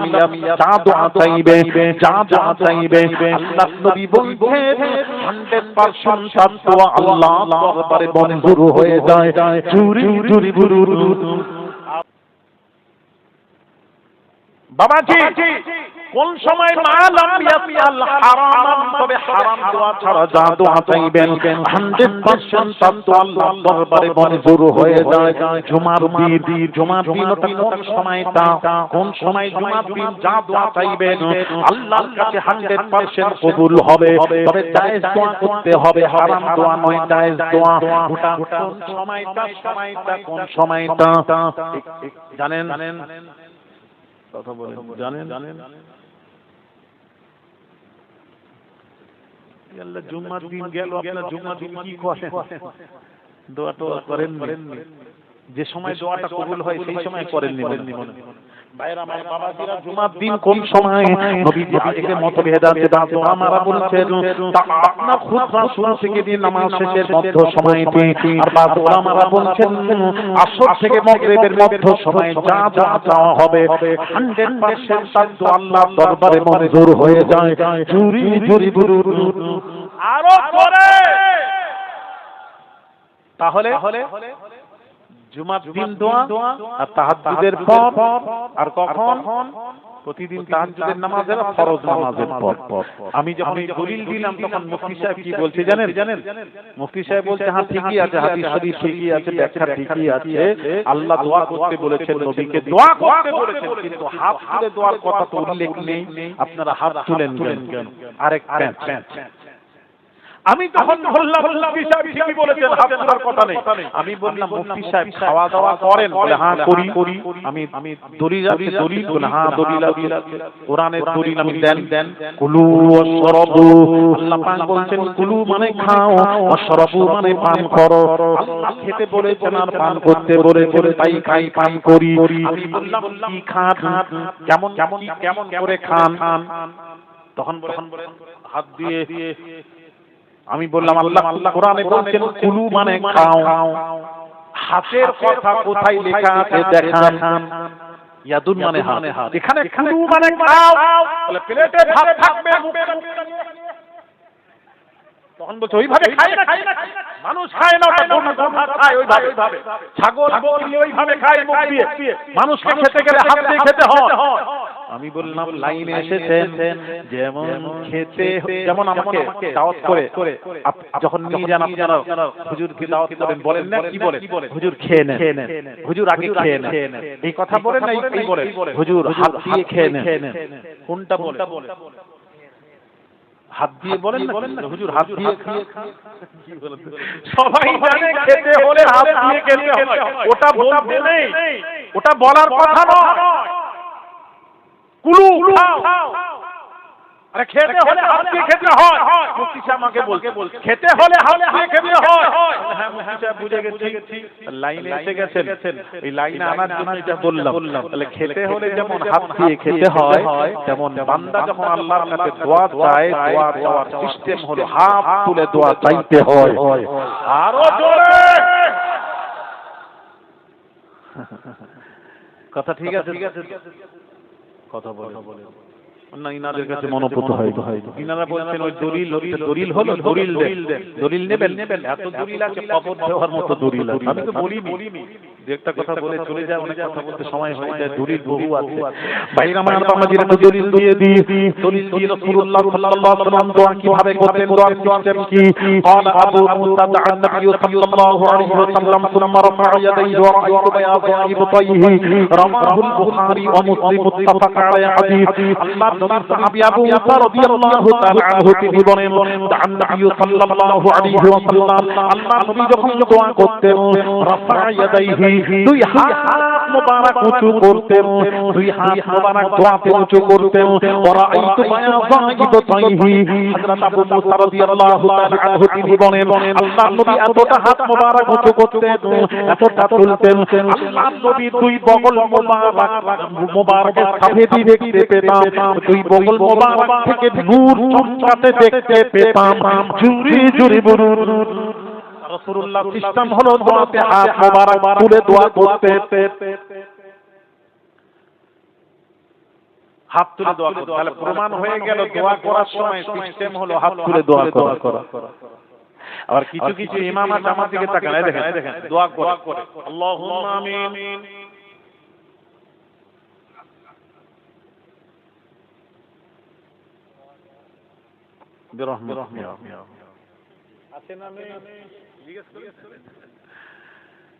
যা দোয়া চাইবে, যা দোয়া চাইবে, আল্লাহ নবী বলছেন 100% সব দোয়া আল্লাহ দরবারে মঞ্জুর হয়ে যায়। চুরি চুরি বুরুর। বাবাজি কোন সময় মালাম ইয়াসআল হারামান, তবে হারাম দোয়া ছাড়া যা দোয়া চাইবেন 100% সব দোয়া আল্লাহর দরবারে মঞ্জুর হয়ে যায়। জুমার দিন, জুমার দিনটা কোন সময়টা? কোন সময় জুমার দিন যা দোয়া চাইবেন আল্লাহর কাছে 100% কবুল হবে। তবে জায়েজ দোয়া করতে হবে, হারাম দোয়া নয়, জায়েজ দোয়া। কোন সময়টা? কোন সময়টা জানেন? কথা বলেন, জানেন? আল্লাহ জুম্মার দিন গেল, আপনার জুম্মার দিন কি করেন? দোয়া তো করেননি। যে সময় দোয়াটা কবুল হয় সেই সময় করেননি মনে। বাইরে আমার বাবাজিরা জুমার দিন কোন সময়? নবীজি আজকে মতভেদ আছে, দাঁতো আমরা বলছেন আপনার খুতবা শুরু থেকে দিয়ে নামাজ শেষের মধ্য সময়তে, আর বাদ ওলামারা বলছেন আসর থেকে মাগরিবের মধ্য সময়ে যা যা চাওয়া হবে 100% সব দোয়া আল্লাহর দরবারে মঞ্জুর হয়ে যায়। চুরি চুরি বুরুর। আরো পরে তাহলে জুমার দিন দোয়া আর তাহাজ্জুদের পর, আর কখন? প্রতিদিন তাহাজ্জুদের নামাজের ফরজ নামাজের পর। আমি যখন এই দলিল দিলাম তখন মুফতি সাহেব কি বলছে জানেন? মুফতি সাহেব বলছে হ্যাঁ ঠিকই আছে, হাদিস শরীফ ঠিকই আছে, ব্যাখ্যা ঠিকই আছে, আল্লাহ দোয়া করতে বলেছেন, নবীকে দোয়া করতে বলেছেন, কিন্তু হাত তুলে দোয়ার কথা তো উল্লেখ নেই। আপনারা হাত তুলেন কেন? আরেক প্যান্ট। আমি তখন বললাম মুফতি সাহেব ঠিকই বলেছেন, হাত তোলার কথা নেই। আমি বললাম মুফতি সাহেব খাওয়া দাওয়া করেন? বলে হ্যাঁ করি। আমি দলিল আছে? দলিল? বলে হ্যাঁ দলিল আছে, কোরআনের দলিল। আমি দেন। কুলু ওয়াশরাবু, আল্লাহ পাক বলছেন কুলু মানে খাও, ওয়াশরাবু মানে পান করো। আল্লাহ খেতে বলেছেন আর পান করতে বলেছেন, তাই খাই পান করি। আমি বললাম কি খান, কেমন করে খান? তখন বলেন হাত দিয়ে। আমি বললাম আল্লাহ কোরআনে বলছেন কুলু মানে খাও, হাতের কথা কোথায় লেখা আছে দেখান? ইয়াদুন মানে হাত, এখানে কুলু মানে খাও, বলে প্লেটে ভাত থাকবে। তখন বলছে ওইভাবে খায় না, মানুষ খায় না, ওটা গরু খায় ওইভাবে, ছাগল বকরি ওইভাবে খায় মুখ দিয়ে, মানুষকে খেতে গেলে হাত দিয়ে খেতে হয়। আমি বললাম লাইনে এসেছেন, যেমন খেতে, যেমন আমাকে দাওয়াত করে যখন নিয়ে যান আপনারা হুজুরকে দাওয়াত করেন, বলেন না কি বলেন, হুজুর খেয়ে নেন, হুজুর আগে খেয়ে নেন, এই কথা বলেন না, এই বলেন হুজুর হাত দিয়ে খেয়ে নেন, কোনটা বলেন? হাত দিয়ে বলেন না হুজুর হাত দিয়ে খেয়ে, সবাই জানে খেতে হলে হাত দিয়ে খেতে হয়, ওটা বলতে নেই, ওটা বলার কথা নয়। কুলু খাও, আরে খেতে হলে হাত দিয়ে খেতে হয়। মুফতি সাহেব আমাকে বলছে খেতে হলে হাত দিয়ে খেতে হয়। হ্যাঁ মুফতি সাহেব বুঝে গেছি, লাইনে এসে গেছেন, এই লাইনে আনার জন্য এটা বললাম। তাহলে খেতে হলে যেমন হাত দিয়ে খেতে হয়, তেমন বান্দা যখন আল্লাহর কাছে দোয়া চায়, দোয়া চাওয়ার সিস্টেম হলো হাত তুলে দোয়া চাইতে হয়। আরো জোরে কথা, ঠিক আছে কথা বলে না, ইনাদের কাছে মনোপুত হয়। ইনারা বলছেন ওই দলিল হলো, দলিল নেবেন, এত দলিল আছে, কবর দেওয়ার মতো দলিল আছে। আমি তো বলিনি, একটা কথা বলে চলে যায়, অনেক কথা বলতে সময় হয়ে যায়, দলিল বহু আছে। ভাইরা আমার, আমরা যেটা দলিল দিয়ে দিই, দলিল দিয়ে রাসূলুল্লাহ সাল্লাল্লাহু আলাইহি ওয়াসাল্লাম দোয়া কিভাবে করতেন, দোয়ার সিস্টেম কি? قال ابو موسى دعا النبي صلى الله عليه وسلم ثم رفع يديه ورأيت بياض ابطيه رواه البخاري ومسلم متفق على حديث। আল্লাহ নবী সাহাবী আবু মুসা রাদিয়াল্লাহু তাআলা আনহু তিনি বলেন, দান নবী সাল্লাল্লাহু আলাইহি ওয়াসাল্লাম, আল্লাহ নবী যখন দোয়া করতেন, রাফা ইয়াদাইহি, দুই হাত মোবারক উঁচু করতেন, দুই হাত মোবারক দোয়াতে উঁচু করতেন। ওয়ারাআইতু বায়াযা ইবতাইহি, হযরত আবু মুসা রাদিয়াল্লাহু তাআলা আনহু তিনি বলেন, আল্লাহ নবী এতটা হাত মোবারক উঁচু করতেন, এতটা তুলতেন, আল্লাহ নবী দুই বগল মোবারকের সাফেদি দেখতে পেতাম, দুই বগল মোবারক থেকে নূর চমকাতে দেখতে পেতাম। জুরি জুরি বলুন রাসূলুল্লাহ সিস্টেম হলো দোয়াতে হাত মোবারক তুলে দোয়া করতে, হাত তুলে দোয়া করতে। তাহলে প্রমাণ হয়ে গেল দোয়া করার সময় সিস্টেম হলো হাত তুলে দোয়া করা। আবার কিছু কিছু ইমাম আছে আমার দিকে তাকান, দেখেন দোয়া করে আল্লাহুম্মা আমিন,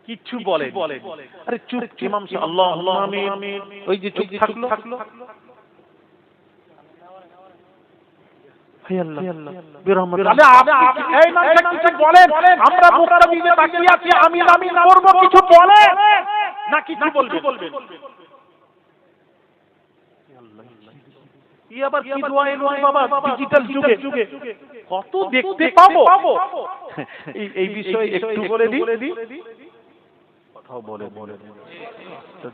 কিচ্ছু বলে, আরে চুপ, ইমাম সাহেব আল্লাহুম্মা আমিন, ওই যে চুপ থাকলো, হে আল্লাহ বিরহমত, এই মানুষ কিছু বলেন, আমরা মুখটা দিয়ে তাকিয়ে আছি, আমিন আমিন করব, কিছু বলে না, কিছু বলবেন। এই আবার কি দোয়া এলো বাবা, ডিজিটাল যুগে কত দেখতে পাবো। এই বিষয়ে একটু বলে দিই, কথাও বলে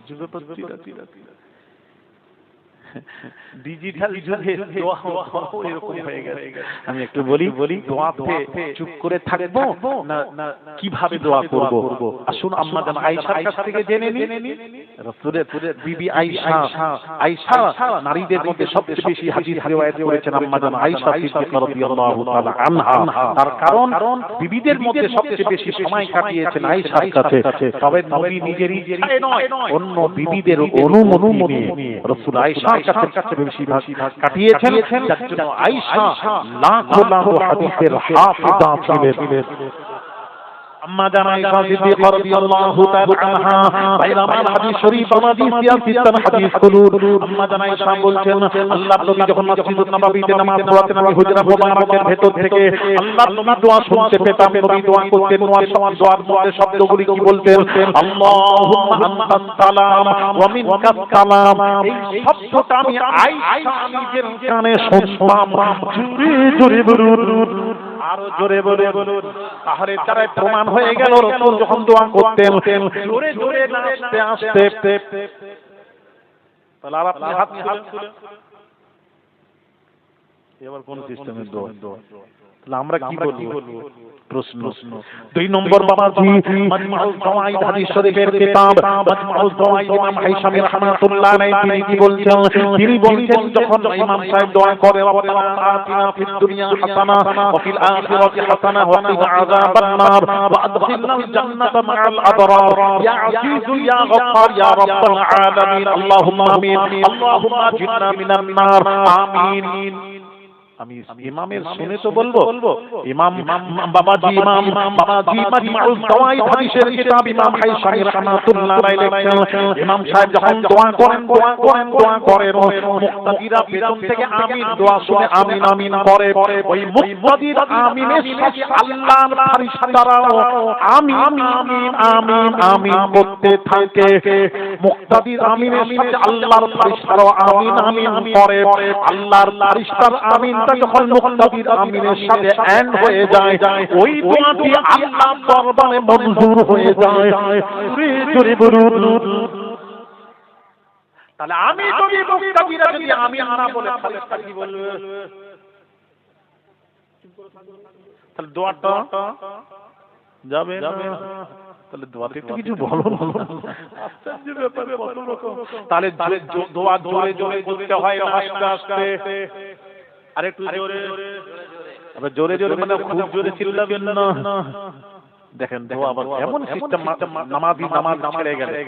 যুগে ডিজিটাল যুগে দোয়া এরকম হয়ে গেছে। আমি একটু বলি দোয়াতে চুপ করে থাকবো না কিভাবে দোয়া করব? আসুন আম্মা জান আয়েশার কাছ থেকে জেনে নিই। রাসূলের বিবি আয়েশা নারীদের মধ্যে সবচেয়ে বেশি হাদিস riwayat করেছেন আম্মা জান আয়েশা সিদ্দিকা রাদিয়াল্লাহু তাআলা আনহা। তার কারণ বিবিদের মধ্যে সবচেয়ে বেশি সময় কাটিয়েছেন আয়েশার কাছে। তবে নবী নিজেরই নয়, অন্য বিবিদের অনুমতি নিয়ে রাসূল আয়েশার কাছে বেশি কাটিয়েছেন। যার জন্য আয়েশা লাখো লাখো হাদিসের হাফেজা ছিলেন। আম্মা জান আয়েশা সিদ্দিকা রাদিয়াল্লাহু তাআলা আনহা, বাইরা মাল হাদিস শরীফ হাদিস ইয়াসিতান হাদিস কুলুর। আম্মা জান আয়েশা বলছেন, আল্লাহর নবী যখন মসজিদুন নববীতে নামাজ পড়তেন, আমি হুজরা মুবারকের ভেতর থেকে আল্লাহর নবী দোয়া শুনতে পেতাম। নবী দোয়া করতেন, দোয়ার মধ্যে শব্দগুলি কি বলতেন? আল্লাহুম্মা আনতাস সালাম ওয়া মিনকাস সালাম। এই শব্দটা আমি আয়েশা নিজের কানে শুনতাম। জোরে বলুন, আরো জোরে বলুন। তাহলে তারা প্রমাণ হয়ে গেল রাসূল যখন দোয়া করতেন জোরে জোরে না আস্তে আস্তে। তাহলে আর আপনি হাত তুলে এবার কোন সিস্টেমের দোয়া? তাহলে আমরা কি বলবো? প্রশ্ন। 2 নম্বর বাবাজি মাজমাউল ফাওয়াইদ হাদিস শরীফের কিতাব মাজমাউল ফাওয়াইদ ইমাম হাইসামি রাহমাতুল্লাহ আলাইহি তিনি কি বলছেন? তিনি বলছেন যখন ইমাম সাহেব দোয়া করে রব্বানা আতিনা ফিদ দুনিয়া হাসানা ওয়া ফিল আখিরাতি হাসানা ওয়া কিনা আযাবান নার ওয়া আদখিলনাল জান্নাতা মা'আল আবরার ইয়া আজিজু ইয়া গফফার ইয়া রাব্বাল আলামিন আল্লাহুম্মা আমিন আল্লাহুম্মা জিন্না মিনান নার আমিন। আমি ইমামের শুনে তো বলবো ইমাম বাবাজি মাজমাউল ফাওয়াইদ হাদিসের কিতাব ইমাম হাইসামি রাহমাতুল্লাহ আলাইহি লেখেন ইমাম সাহেব যখন দোয়া করেন মুক্তাদিরা পেছন থেকে আমিন দোয়া শুনে আমিন আমিন করে ওই মুক্তাদির আমিনের সাথে আল্লাহর ফেরেশতারাও আমিন আমিন আমিন আমিন করতে থাকে। মুক্তাদির আমিনের সাথে আল্লাহর ফেরেশতারাও আমিন আমিন করে। আল্লাহর ফেরেশতার আমিন যখন মুক্তাদির আমিনের সাথে এন্ড হয়ে যায় ওই দোয়াটি আল্লাহর দরবারে মঞ্জুর হয়ে যায়। জোরে বলুন। তাহলে আমি যদি মুক্তাদিরা যদি আমিন না বলে ফেরেশতা কি বলবে? তাহলে দোয়াটা যাবে না। তাহলে দোয়াতে একটু কিছু বলো। আশ্চর্য ব্যাপার, কত রকম। তাহলে দোয়া জোরে জোরে করতে হয় না আস্তে আস্তে? আরে একটু জোরে, আবার জোরে জোরে মানে খুব জোরে চিল্লাবেন না। দেখেন দোয়া আবার এমন সিস্টেম নামাজি নামাজ ছেড়ে গেলে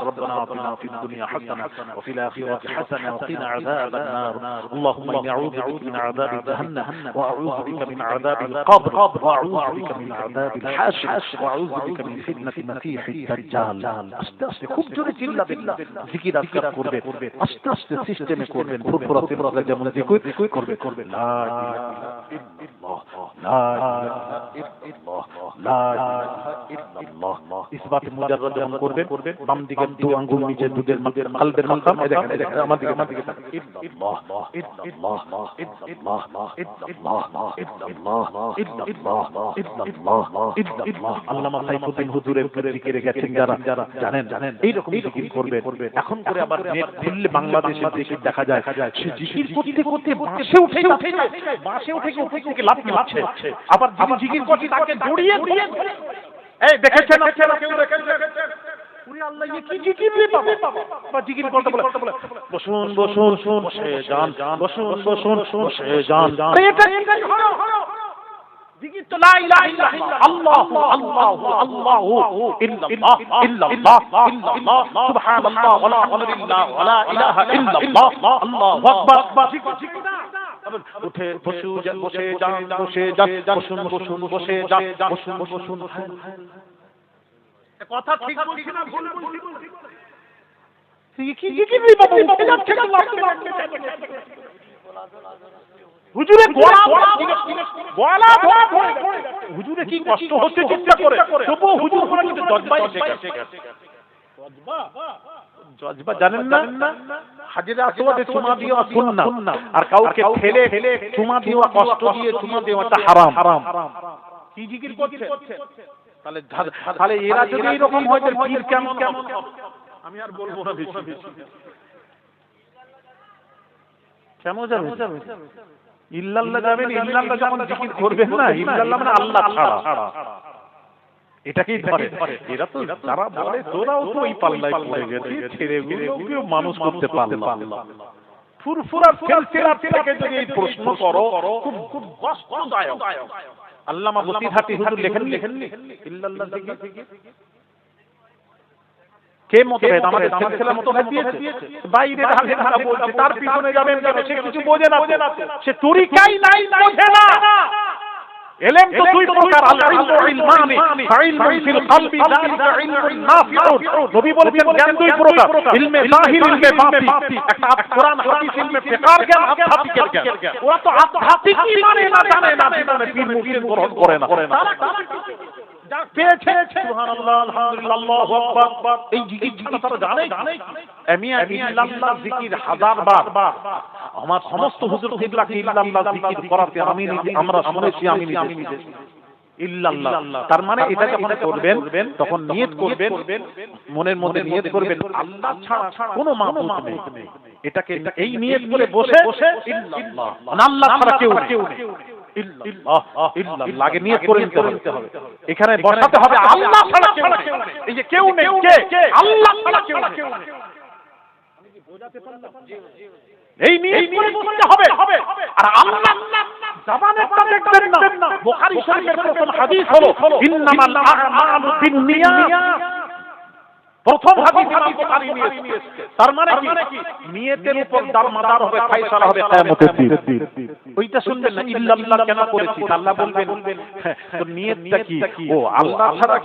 রব্বানা আতিনা ফিদ দুনিয়া হাসানা ওয়া ফিল আখিরাতি হাসানা ওয়া কিনা আযাবান নার আল্লাহুম্মা ইন্নী আউযু বিকা মিন আযাবি জাহান্নাম ওয়া আউযু বিকা মিন আযাবিল কবর ওয়া আউযু বিকা মিন আযাবিল হাশর ওয়া আউযু বিকা মিন ফিতনাতিল মাসীহিদ দাজ্জাল। আস্তে আস্তে খুব জোরে চিল্লাবেন না, জিকির আজকার করবেন, আস্তে আস্তে সিস্টেমে করবেন, ফুরফুরা ফুরফুরা যেমন জিকির করবেন। লা ইলাহা ইল্লাল্লাহ লা ইলাহা ইল্লাল্লাহ লা ইল্লাল্লাহ। ইসবাত মুজাররদ যখন করবেন বাম দিকে দু আঙ্গুল নিচে দুধের কালবের মানতাম এই দেখেন আমার দিকে ইল্লাল্লাহ ইল্লাল্লাহ ইল্লাল্লাহ ইল্লাল্লাহ ইল্লাল্লাহ ইল্লাল্লাহ ইল্লাল্লাহ। আল্লামা সাইফুদ্দিন হুজুরের জিকিরে গেছেন যারা জানেন এই রকম জিকির করবেন। এখন করে আবার নেট খুললে বাংলাদেশে জিকির দেখা যায়, সে জিকির করতে করতে বাসে উঠে উপর থেকে লাফ মারছে, আবার জিকির করতে তাকে জড়িয়ে এই দেখেছেন কেউ দেখেছেন? ওরে আল্লাহ, ये কি জিকির রে বাবা? বা জিকির করতে বলে বসুন বসে যান, বসুন বসে যান। এটা জিকির তো লা ইলাহা ইল্লাল্লাহ আল্লাহু আল্লাহু আল্লাহু ইল্লাল্লাহ ইল্লাল্লাহ ইল্লাল্লাহ সুবহানাল্লাহ ওয়া আলহামদুলিল্লাহ ওয়া লা ইলাহা ইল্লাল্লাহ আল্লাহু আকবার। উঠে বসে যান বসুন বসে যান বসুন। কথা ঠিক বলছি না ভুল বলছি? কি বাবা উঠে যাচ্ছে হুজুরে গলা হুজুরে কি কষ্ট হচ্ছে চিন্তা করে, তবু হুজুর করে কিন্তু জজবা এসে গেছে। জজবা জানেন না? হাজরে আসওয়াদে চুমা দেওয়া সুন্নাহ, আর কাউকে ঠেলে চুমা দেওয়া, কষ্ট দিয়ে চুমা দেওয়াটা হারাম। কি জিকির করছে? তাহলে এরা যদি এরকম হয় তাহলে পীর কেমন? আমি আর বলবো না বেশি। কেমন যাবে? ইল্লাল্লাহ যাবেন, ইল্লাল্লাহ যখন জিকির করবেন না, ইল্লাল্লাহ মানে আল্লাহ ছাড়া, এটাকেই ধরে। এরা তো যারা বলে তোরাও তো ওই পাল্লায় পড়ে গেছে, ছেলেগুলোকেও মানুষ করতে পারল না। ফুরফুরা সিলসিলা থেকে যদি এই প্রশ্ন করো খুব কষ্টদায়ক। আল্লামা বসিরহাটি হুজুর লেখেননি ইল্লাল্লাহ জিকির কে মুতভেদ আমাদের সিলসিলা মুতভেদ দিয়েছে, বাইরে ঢালে ঢালা বলছে, তার পিছনে যাবেন কেন? সে কিছু বোঝে না, সে তরিকাই নাই, বোঝে না। ইলম তো দুই প্রকার, আল ইলমু ইলমানি ফাইলমুন ফিল কলবি যালিকা ইলমুন নাফিউন। নবী বলেছেন জ্ঞান দুই প্রকার, ইলমে জাহির, ইলমে বাতিন। একটা কোরআন হাদিস ইলমে ফিকার জ্ঞান, আধ্যাত্মিক জ্ঞান। ওরা তো আধ্যাত্মিক মানে না, জানে না, জীবনে পীর মুরিদ গ্রহণ করে না। যা পেয়েছে সুবহানাল্লাহ আলহামদুলিল্লাহ আল্লাহু আকবার, এই জিকির তারা জানে। আমি ইল্লাল্লাহ জিকির 1000 বার আমার সমস্ত হুজুর কিবলাকে ইল্লাল্লাহ জিকির করাতে আমরা শুনেছি। আমি নিজে ইল্লাল্লাহ, তার মানে এটা যখন করবেন তখন নিয়ত করবেন, মনের মধ্যে নিয়ত করবেন আল্লাহ ছাড়া কোনো মাবুদ নেই। এটাকে এই নিয়ত করে বসে ইল্লাল্লাহ, আল্লাহ ছাড়া কেউ নেই। ইল্লাল্লাহ ইল্লাল্লাহ আগে নিয়ত করে নিতে হবে। এখানে বসাতে হবে আল্লাহ ছাড়া কেউ নেই। এই যে কেউ নেই, কে? আল্লাহ ছাড়া কেউ নেই। আমি কি বোঝাতে পারলাম? এই নিয়ত করে বসতে হবে। আর আল্লাহ জাবানেরটা দেখবেন না। বুখারী শরীফের প্রথম হাদিস হলো ইন্নামাল আ'মালু বিন্নিয়াত। প্রথম হাদিস ইমাম বুখারী নিয়ে এসেছে। তার মানে কি? নিয়তের উপর দারমাদার হবে, ফয়সালা হবে কিয়ামতের দিন। ওইটা শুনবেন না, ইল্লাল্লাহ কেন করেছি? আল্লাহ বলবেন তো নিয়তটা কি? ও আল্লাহ ছাড়া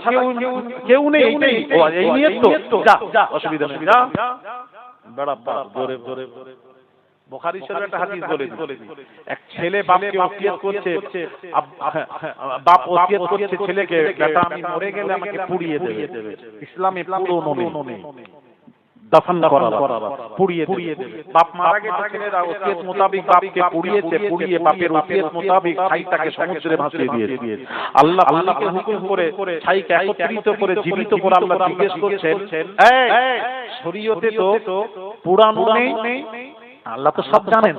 কেউ নেই, এইটাই। ও এই নিয়ত তো যা, অসুবিধা নেই, যা বড় জোরে জোরে। বুখারী শরীফের একটা হাদিস বলে এক ছেলে বাপকে ওসিয়ত করছে, বাপ ওসিয়ত করছে ছেলেকে, বেটা আমি মরে গেলে আমাকে পুড়িয়ে দেবে। ইসলামে পুড়ানো নেই, দাফন করা, পুড়িয়ে দেবে। বাপ মারা গেছে, ছেলেরা ওসিয়ত মোতাবেক বাপকে পুড়িয়ে বাপের ওসিয়ত মোতাবেক ছাইটাকে সমুদ্রে ভাসিয়ে দিয়েছে। আল্লাহ আল্লাহকে হুকুম করে ছাইকে একত্রিত করে জীবিত করে আল্লাহ জিজ্ঞেস করছেন, এই শরীয়তে তো পুরানো নেই, আল্লাহ তো সব জানেন,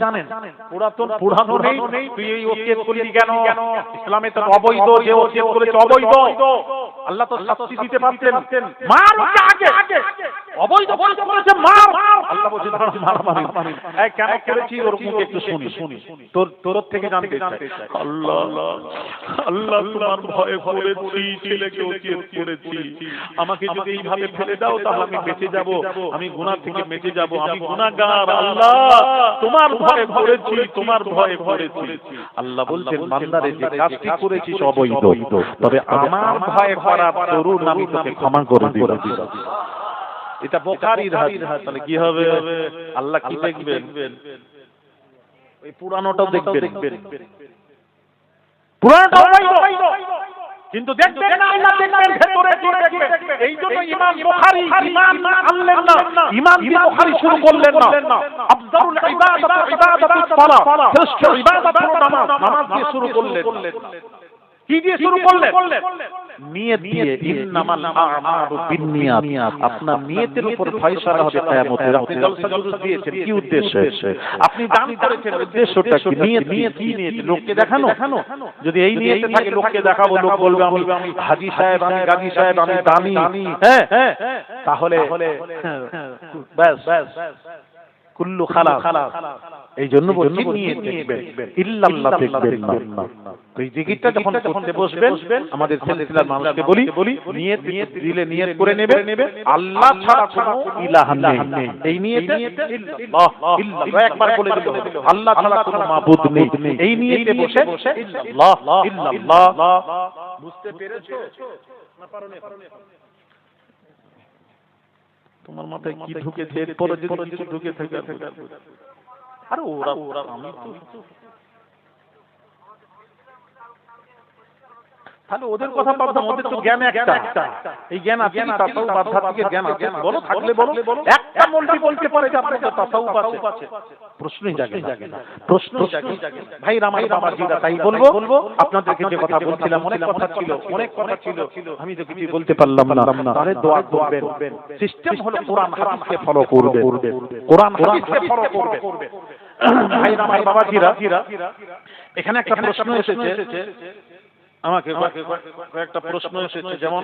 পুরানো নেই, তুই এই ওসিয়ত করলি কেন? ইসলামে তো অবৈধ, যে ওসিয়ত করেছে অবৈধ। আল্লাহ তো শাস্তি দিতে পারতেন, মার ওকে আগে, অবৈধ করেছে মার। আল্লাহ বলছেন মার। এই কেন করেছি ওর মুখে একটু শুনি, তোর থেকে জানতে চাই। আল্লাহ তোমার ভয়ে করেছি, ছেলেকে ওসিয়ত করেছি, আমাকে যদি এইভাবে ফেলে দাও তাহলে আমি বেঁচে যাব, আমি গুনাহ থেকে বেঁচে যাব, আমি গুনাহগার। আল্লাহ তোমার ভয়ে করেছি। আল্লাহ বলছেন বান্দারে যে কাজটি করেছিস অবৈধ, তবে আমার ভয়ে করার দরুন আমি তোকে ক্ষমা করে দিব। এটা বুখারীর হাদিস। তাহলে কি হবে? আল্লাহ কি দেখবেন? ওই পুরানোটাও দেখবেন, পুরানোটাও অবৈধ, কিন্তু দেখবেন না, আল্লাহ দেখবেন ভেতরে কি দেখবেন। এই জন্য ইমাম বুখারী ইমান আনলেন না, ইমাম বুখারী শুরু করলেন না। আফজালুল ইবাদাতু সালাত, শ্রেষ্ঠ ইবাদত হলো নামাজ দিয়ে শুরু করলেন। কি দিয়ে শুরু করলেন? নিয়ত দিয়ে। ইন্নামাল আ'মালু বিন্নিয়াত। আপনার নিয়তের উপর ফয়সালা হবে কিয়ামতের। আপনি জলসা জুলুস দিয়েছেন কি উদ্দেশ্যে? আপনি দান করেছেন, উদ্দেশ্যটা কি? নিয়ত কি? লোককে দেখানো? যদি এই নিয়তে থাকে লোককে দেখাবো, লোক বলবে আমি হাজী সাহেব, আমি গাজী সাহেব, আমি দানি, হ্যাঁ, তাহলে ব্যাস কুল্লু খালাস। এই জন্য বলছি নিয়ত দেখবেন, ইল্লাল্লাহ দেখবেন না। এই জিকিরটা যখন করতে বসবেন, আমাদের সিলসিলার মানুষকে বলি নিয়ত দিলে নিয়ত করে নেবে আল্লাহ ছাড়া কোনো ইলাহ নেই। এই নিয়তে ইল্লাল্লাহ একবার বলে দিল, আল্লাহ ছাড়া কোনো মাবুদ নেই। এই নিয়তে বসে ইল্লাল্লাহ। বুঝতে পেরেছো না? পারোনি? তোমার মাথায় কি ঢুকেছে? এরপরে যদি কিছু ঢুকে থাকে, আরে ওরা আমি তো তাহলে ওদের কথা বাদ, ওদের তো জ্ঞান একটা, এই জ্ঞান আছে, তাসাউফ আধ্যাত্মিক জ্ঞান আছে। বলো, থাকলে বলো। একটা মৌলবি বলতে পারে যে আপনাদের তাসাউফ আছে, প্রশ্নই জাগে না। ভাই রামাই বাবাজিরা, তাই বলবো আপনাদেরকে যে কথা বলছিলাম, অনেক কথা ছিল, আমি তো কিছু বলতে পারলাম না। তাহলে দোয়া করবেন। সিস্টেম হলো কোরআন হাদিসকে ফলো করবে, কোরআন হাদিসকে ফলো করবে। ভাই রামাই বাবাজিরা, এখানে একটা প্রশ্ন এসেছে আমাকে, কয়েকটা প্রশ্ন এসেছে। যেমন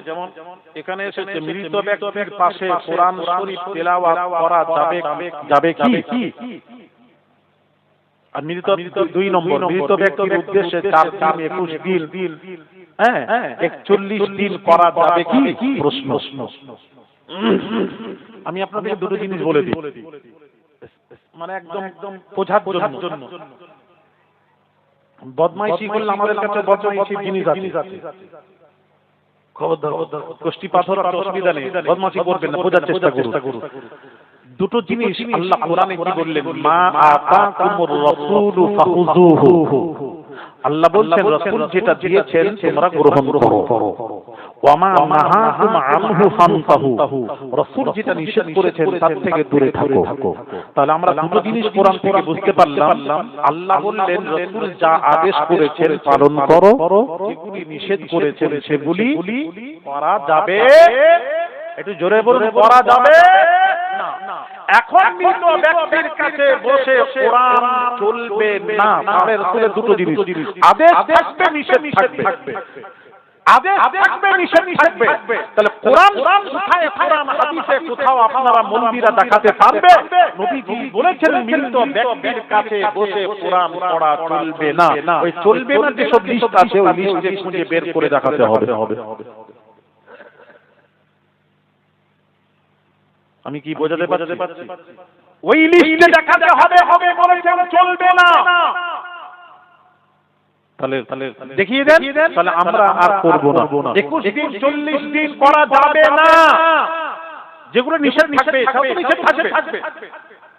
এখানে এসেছে মৃত ব্যক্তির পাশে কোরআন শরীফ তেলাওয়াত করা যাবে কি? আর মৃত 2 নম্বর, মৃত ব্যক্তির উদ্দেশ্যে 4 দিন 21 দিন, হ্যাঁ 41 দিন করা যাবে কি? প্রশ্ন। আমি আপনাদের দুটো জিনিস বলে দিই, মানে একদম বোঝার জন্য। বদমাইশি করলে আমাদের কাছে বদমাইশির জিনিস আছে, খবরদার। কষ্টি পাথর আর অসুবিধা নেই, বদমাইশি করবেন না, বোঝার চেষ্টা করুন। দুটো জিনিস আল্লাহ কোরআনে কি বললেন? মা আতাকুমুর রাসূলু ফাখুযুহু। আল্লাহ বলছেন রাসূল যেটা দিয়েছেন তোমরা গ্রহণ করো। ওয়া মা নাহাকুম আনহু ফান্তাহু। রাসূল যেটা নিষেধ করেছেন তার থেকে দূরে থাকো। তাহলে আমরা দুটো জিনিস কোরআন থেকে বুঝতে পারলাম। আল্লাহ বললেন রাসূল যা আদেশ করেছেন পালন করো, যেগুলি নিষেধ করেছেন সেগুলি করা যাবে। একটু জোরে বলুন, করা যাবে না। এখন মৃত ব্যক্তির কাছে বসে কোরআন চলবে না। তাহলে রাসূলের দুটো জিনিস, আদেশ থাকবে, নিষেধ থাকবে। আদেশ থাকবে, নিষেধ থাকবে। তাহলে কোরআন কোথায়, কোরআন হাদিসে কোথাও আপনারা মন্দিরা দেখাতে পারবে? নবীজি বলেছেন মৃত ব্যক্তির কাছে বসে কোরআন পড়া চলবে না। ওই চলবে না যে সব লিস্ট আছে, ওই লিস্টে খুঁজে বের করে দেখাতে হবে। আমি কি বোঝাতে পারছি? ওই লিস্টে দেখাতে হবে বলেছেন চলবে না। তাহলে দেখিয়ে দেন, তাহলে আমরা আর করব না। 21 দিন 40 দিন করা যাবে না। যেগুলো নিষেধ থাকবে সব নিষেধ থাকবে।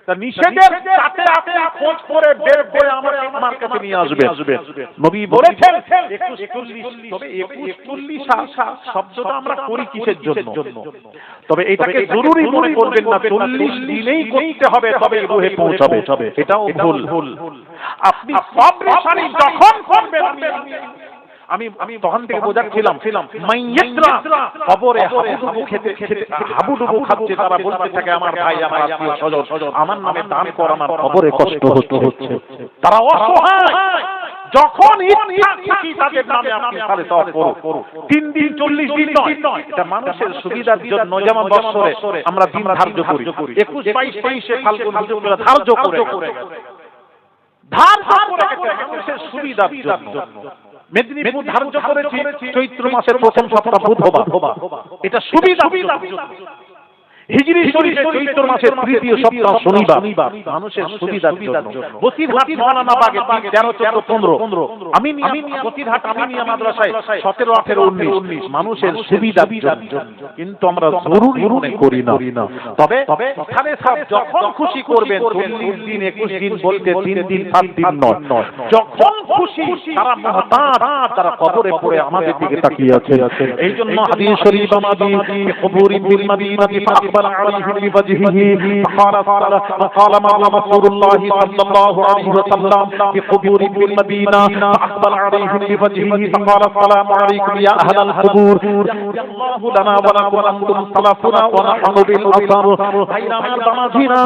তা নিষেধের সাথে আপনি খোঁজ করে বের করে আমার কাছে নিয়ে আসবেন। নবী বলেছেন 21-40। তবে 21-40 শব্দটা আমরা করি কিসের জন্য? তবে এটাকে জরুরি মনে করবেন না, 40 দিনেই করতে হবে তবে রুহে পৌঁছাবে। এটাও ভুল। আপনি সব রেশানি যখন করবেন, আমি তখন থেকে বোঝাচ্ছিলাম মাইয়াতরা কবরে হাবুডুবু খাচ্ছে, তারা বলতে থাকে আমার ভাই, আমার আত্মীয় স্বজন, আমার নামে দান কর, আমার কবরে কষ্ট হচ্ছে। তারা অসহায়, যখন ইচ্ছা তাদের নামে আপনি সালে সওয়াব করুন। 3 দিন 40 দিন নয়, এটা মানুষের সুবিধার জন্য। যেমন বছরে আমরা দিন ধার্য করি, 21, 22, 23 ফাল্গুন ধার্য করে মানুষের সুবিধার জন্য। মেদিনীপুর ধার্য করেছি চৈত্র মাসের প্রথম সপ্তাহ বুধবার, এটা সুবিধা। হিজরি শরীফে চৈত্র মাসের তৃতীয় সপ্তাহ শনিবার, মানুষের সুবিধার জন্য। বসিরহাট মওলানা বাগে 13, 14, 15, আমি বসিরহাট আমিনিয়া মাদ্রাসায় 17, 18, 19, মানুষের সুবিধার জন্য। কিন্তু আমরা জরুরি মনে করি না। তবে এখানে সব যখন খুশি করবেন, 40 দিন 21 দিন বলতে 3 দিন 7 দিন নয়, যখন খুশি। তারা মুহতাজ, তারা কবরে পড়ে আমাদের দিকে তাকিয়ে আছে। এই জন্য হাদিস শরীফ আমাদি কবুরি বিল মাদিনাতি فأقبل عليه بوجهه فقال رسول الله صلى الله عليه وسلم في قبور بالمدينة فأقبل عليهم بوجهه فقال السلام عليكم يا أهل القبور يهدي الله لنا ولكم أنتم سلفنا ونحن بالأثر بينما المدينة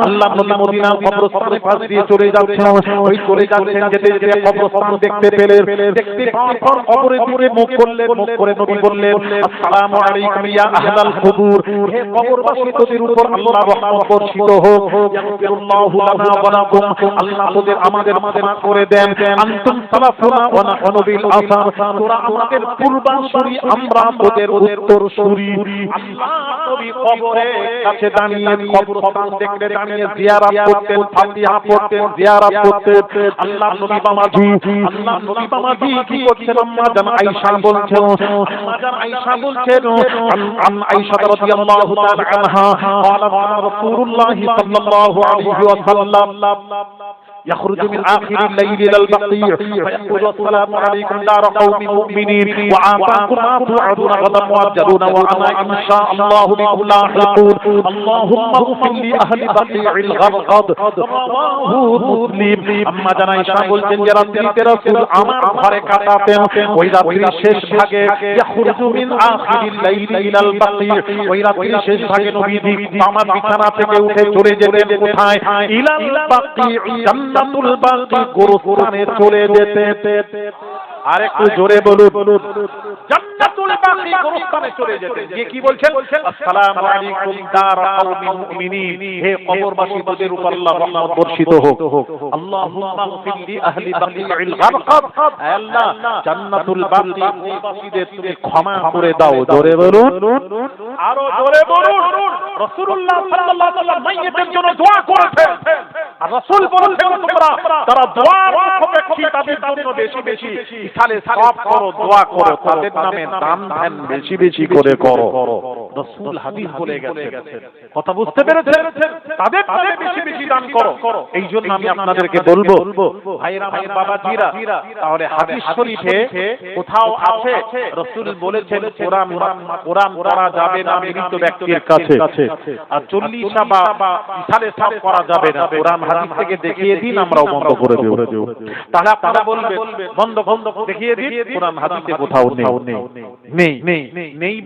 আল্লাহ নবী মদিনার কবরস্থানের পাশ দিয়ে চলে যাচ্ছেন। ওই চলে যাচ্ছেন, যেতে যেতে কবরস্থান দেখতে পেলেন। দেখতে পাওয়ার পর কবরে দিকে মুখ করলেন। মুখ করে নবী বললেন আসসালামু আলাইকুম ইয়া আহলাল কুবুর, হে কবরবাসী, তোদের উপর আল্লাহর রহমত বর্ষিত হোক। ইয়াগফিরুল্লাহু লানা ওয়া লাকুম, আল্লাহ তোদের আমাদের ক্ষমা করে দেন। আনতুম সালাফুনা ওয়া নাহনু বিল আসার, তোরা আমাদের পূর্বাসূরি, আমরা তোদের উত্তরসূরি। আল্লাহ নবী কবরের কাছে দাঁড়িয়ে কবরস্থান দেখতে দাঁড়িয়ে জিয়ারত করতেন, ফাতিহা পড়তেন, জিয়ারত করতেন। আল্লাহ নবী বামাজি কি করছেন? আম্মা জান আয়েশা বলছেন, আন আয়েশা রাদিয়াল্লাহু তাআলা আনহা قال رسول الله صلى الله عليه وسلم يخرج من آخر الليل إلى البقيع فيقول السلام عليكم دار قوم مؤمنين وآتاكم ما توعدون غدا مؤجلون وأنا إن شاء الله بكم لاحقون اللهم اغفر لأهل بقيع الغرقد رواه مسلم। আম্মা জান আয়েশা বলছেন যে রাত্রিতে রাসূল আমার ঘরে কাটাতেন, ওই রাত্রির শেষ ভাগে يخرج من آخر الليل إلى البقيع, ওই রাত্রির শেষ ভাগে নবীজি আমার বিছানা থেকে উঠে চলে যেতেন কোথায়? ইলাল বাকিউ, জান্নাতুল বাকি, গোরস্থানে চলে যেতেন। আর একটু জোরে বলুন, জান্নাতুল বাকি, গোরস্থানে চলে যেতেন। যে কি বলছেন? আসসালামু আলাইকুম দার কওমিন মুমিনিন, হে কবরবাসী, তোদের উপর আল্লাহর রহমত বর্ষিত হোক। আল্লাহুম্মা গফির লি আহলি বাকিউল গারকাদ, আল্লাহ জান্নাতুল বাকি গোরস্থানীদের তুমি ক্ষমা করে দাও। জোরে বলুন, আরো জোরে বলুন। রাসূলুল্লাহ সাল্লাল্লাহু আলাইহি ওয়াসাল্লাম মাইয়িতের জন্য দোয়া করেছেন, আর রাসূল বলেছেন তোমরা তারা দোয়ার মুখাপেক্ষী তাদের জন্য বেশি বেশি ইসালে সওয়াব করো, দোয়া করো, তাদের নামে দান ধ্যান বেশি বেশি করে করো। রাসূল হাদিস বলে গেছেন, কথা বুঝতে পেরেছেন? তাদের নামে বেশি বেশি দান করো। এই জন্য আমি আপনাদেরকে বলবো ভাইরা, আমার বাবাজিরা, তাহলে হাদিস শরীফে কোথাও আছে রাসূল বলেছেন কোরআন পড়া যাবে না মৃত ব্যক্তির কাছে, আর 40 বা ইসালে সওয়াব করা যাবে না। কোরআন হাদিস থেকে দেখিয়ে দিন, আমরাও বন্ধ করে দেব। তাহলে আপনারা বলবেন বন্ধ দেখিয়ে দিন, কোরআন হাদিসে কোথাও নেই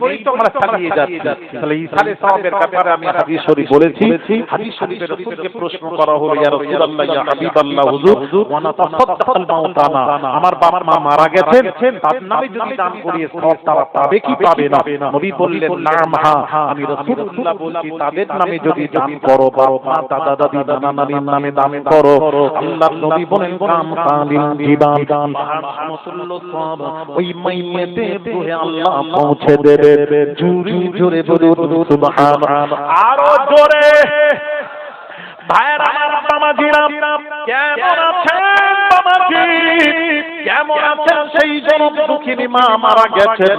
বলেই তো আমরা চালিয়ে যাচ্ছি। তাহলে ইসালে সওয়াবের ব্যাপারে আমি হাদিস শরীফ বলেছি। হাদিস শরীফে রাসূলকে প্রশ্ন করা হলো, ইয়া রাসূলুল্লাহ, ইয়া হাবিবাল্লাহ হুজুর, ওয়া নাতাসাদ্দাকুল মাউতানা, আমার বাবা মা মারা গেছেন, তার নামে যদি দান করি সওয়াব তারা পাবে কি পাবে না? নবী বললেন, নাম, হ্যাঁ, আমি রাসূলুল্লাহ বলছি তাদের নামে যদি দান করো, বাবা মা দাদা দাদি নানা নানির নামে দান করো, আল্লাহর নবী বলেন কাম কালিল জীবান, সমতুল্য সওয়াব ওই মাইয়েতের রূহে আল্লাহ পৌঁছে দেবে। জোরে জোরে বলুন সুবহানাল্লাহ, আরো জোরে। ভাইরা আমার, বাবাজিরা কেমন আছেন? বাবাজি কেমন আছেন? সেই জনম দুঃখিনী মা মারা গেছেন,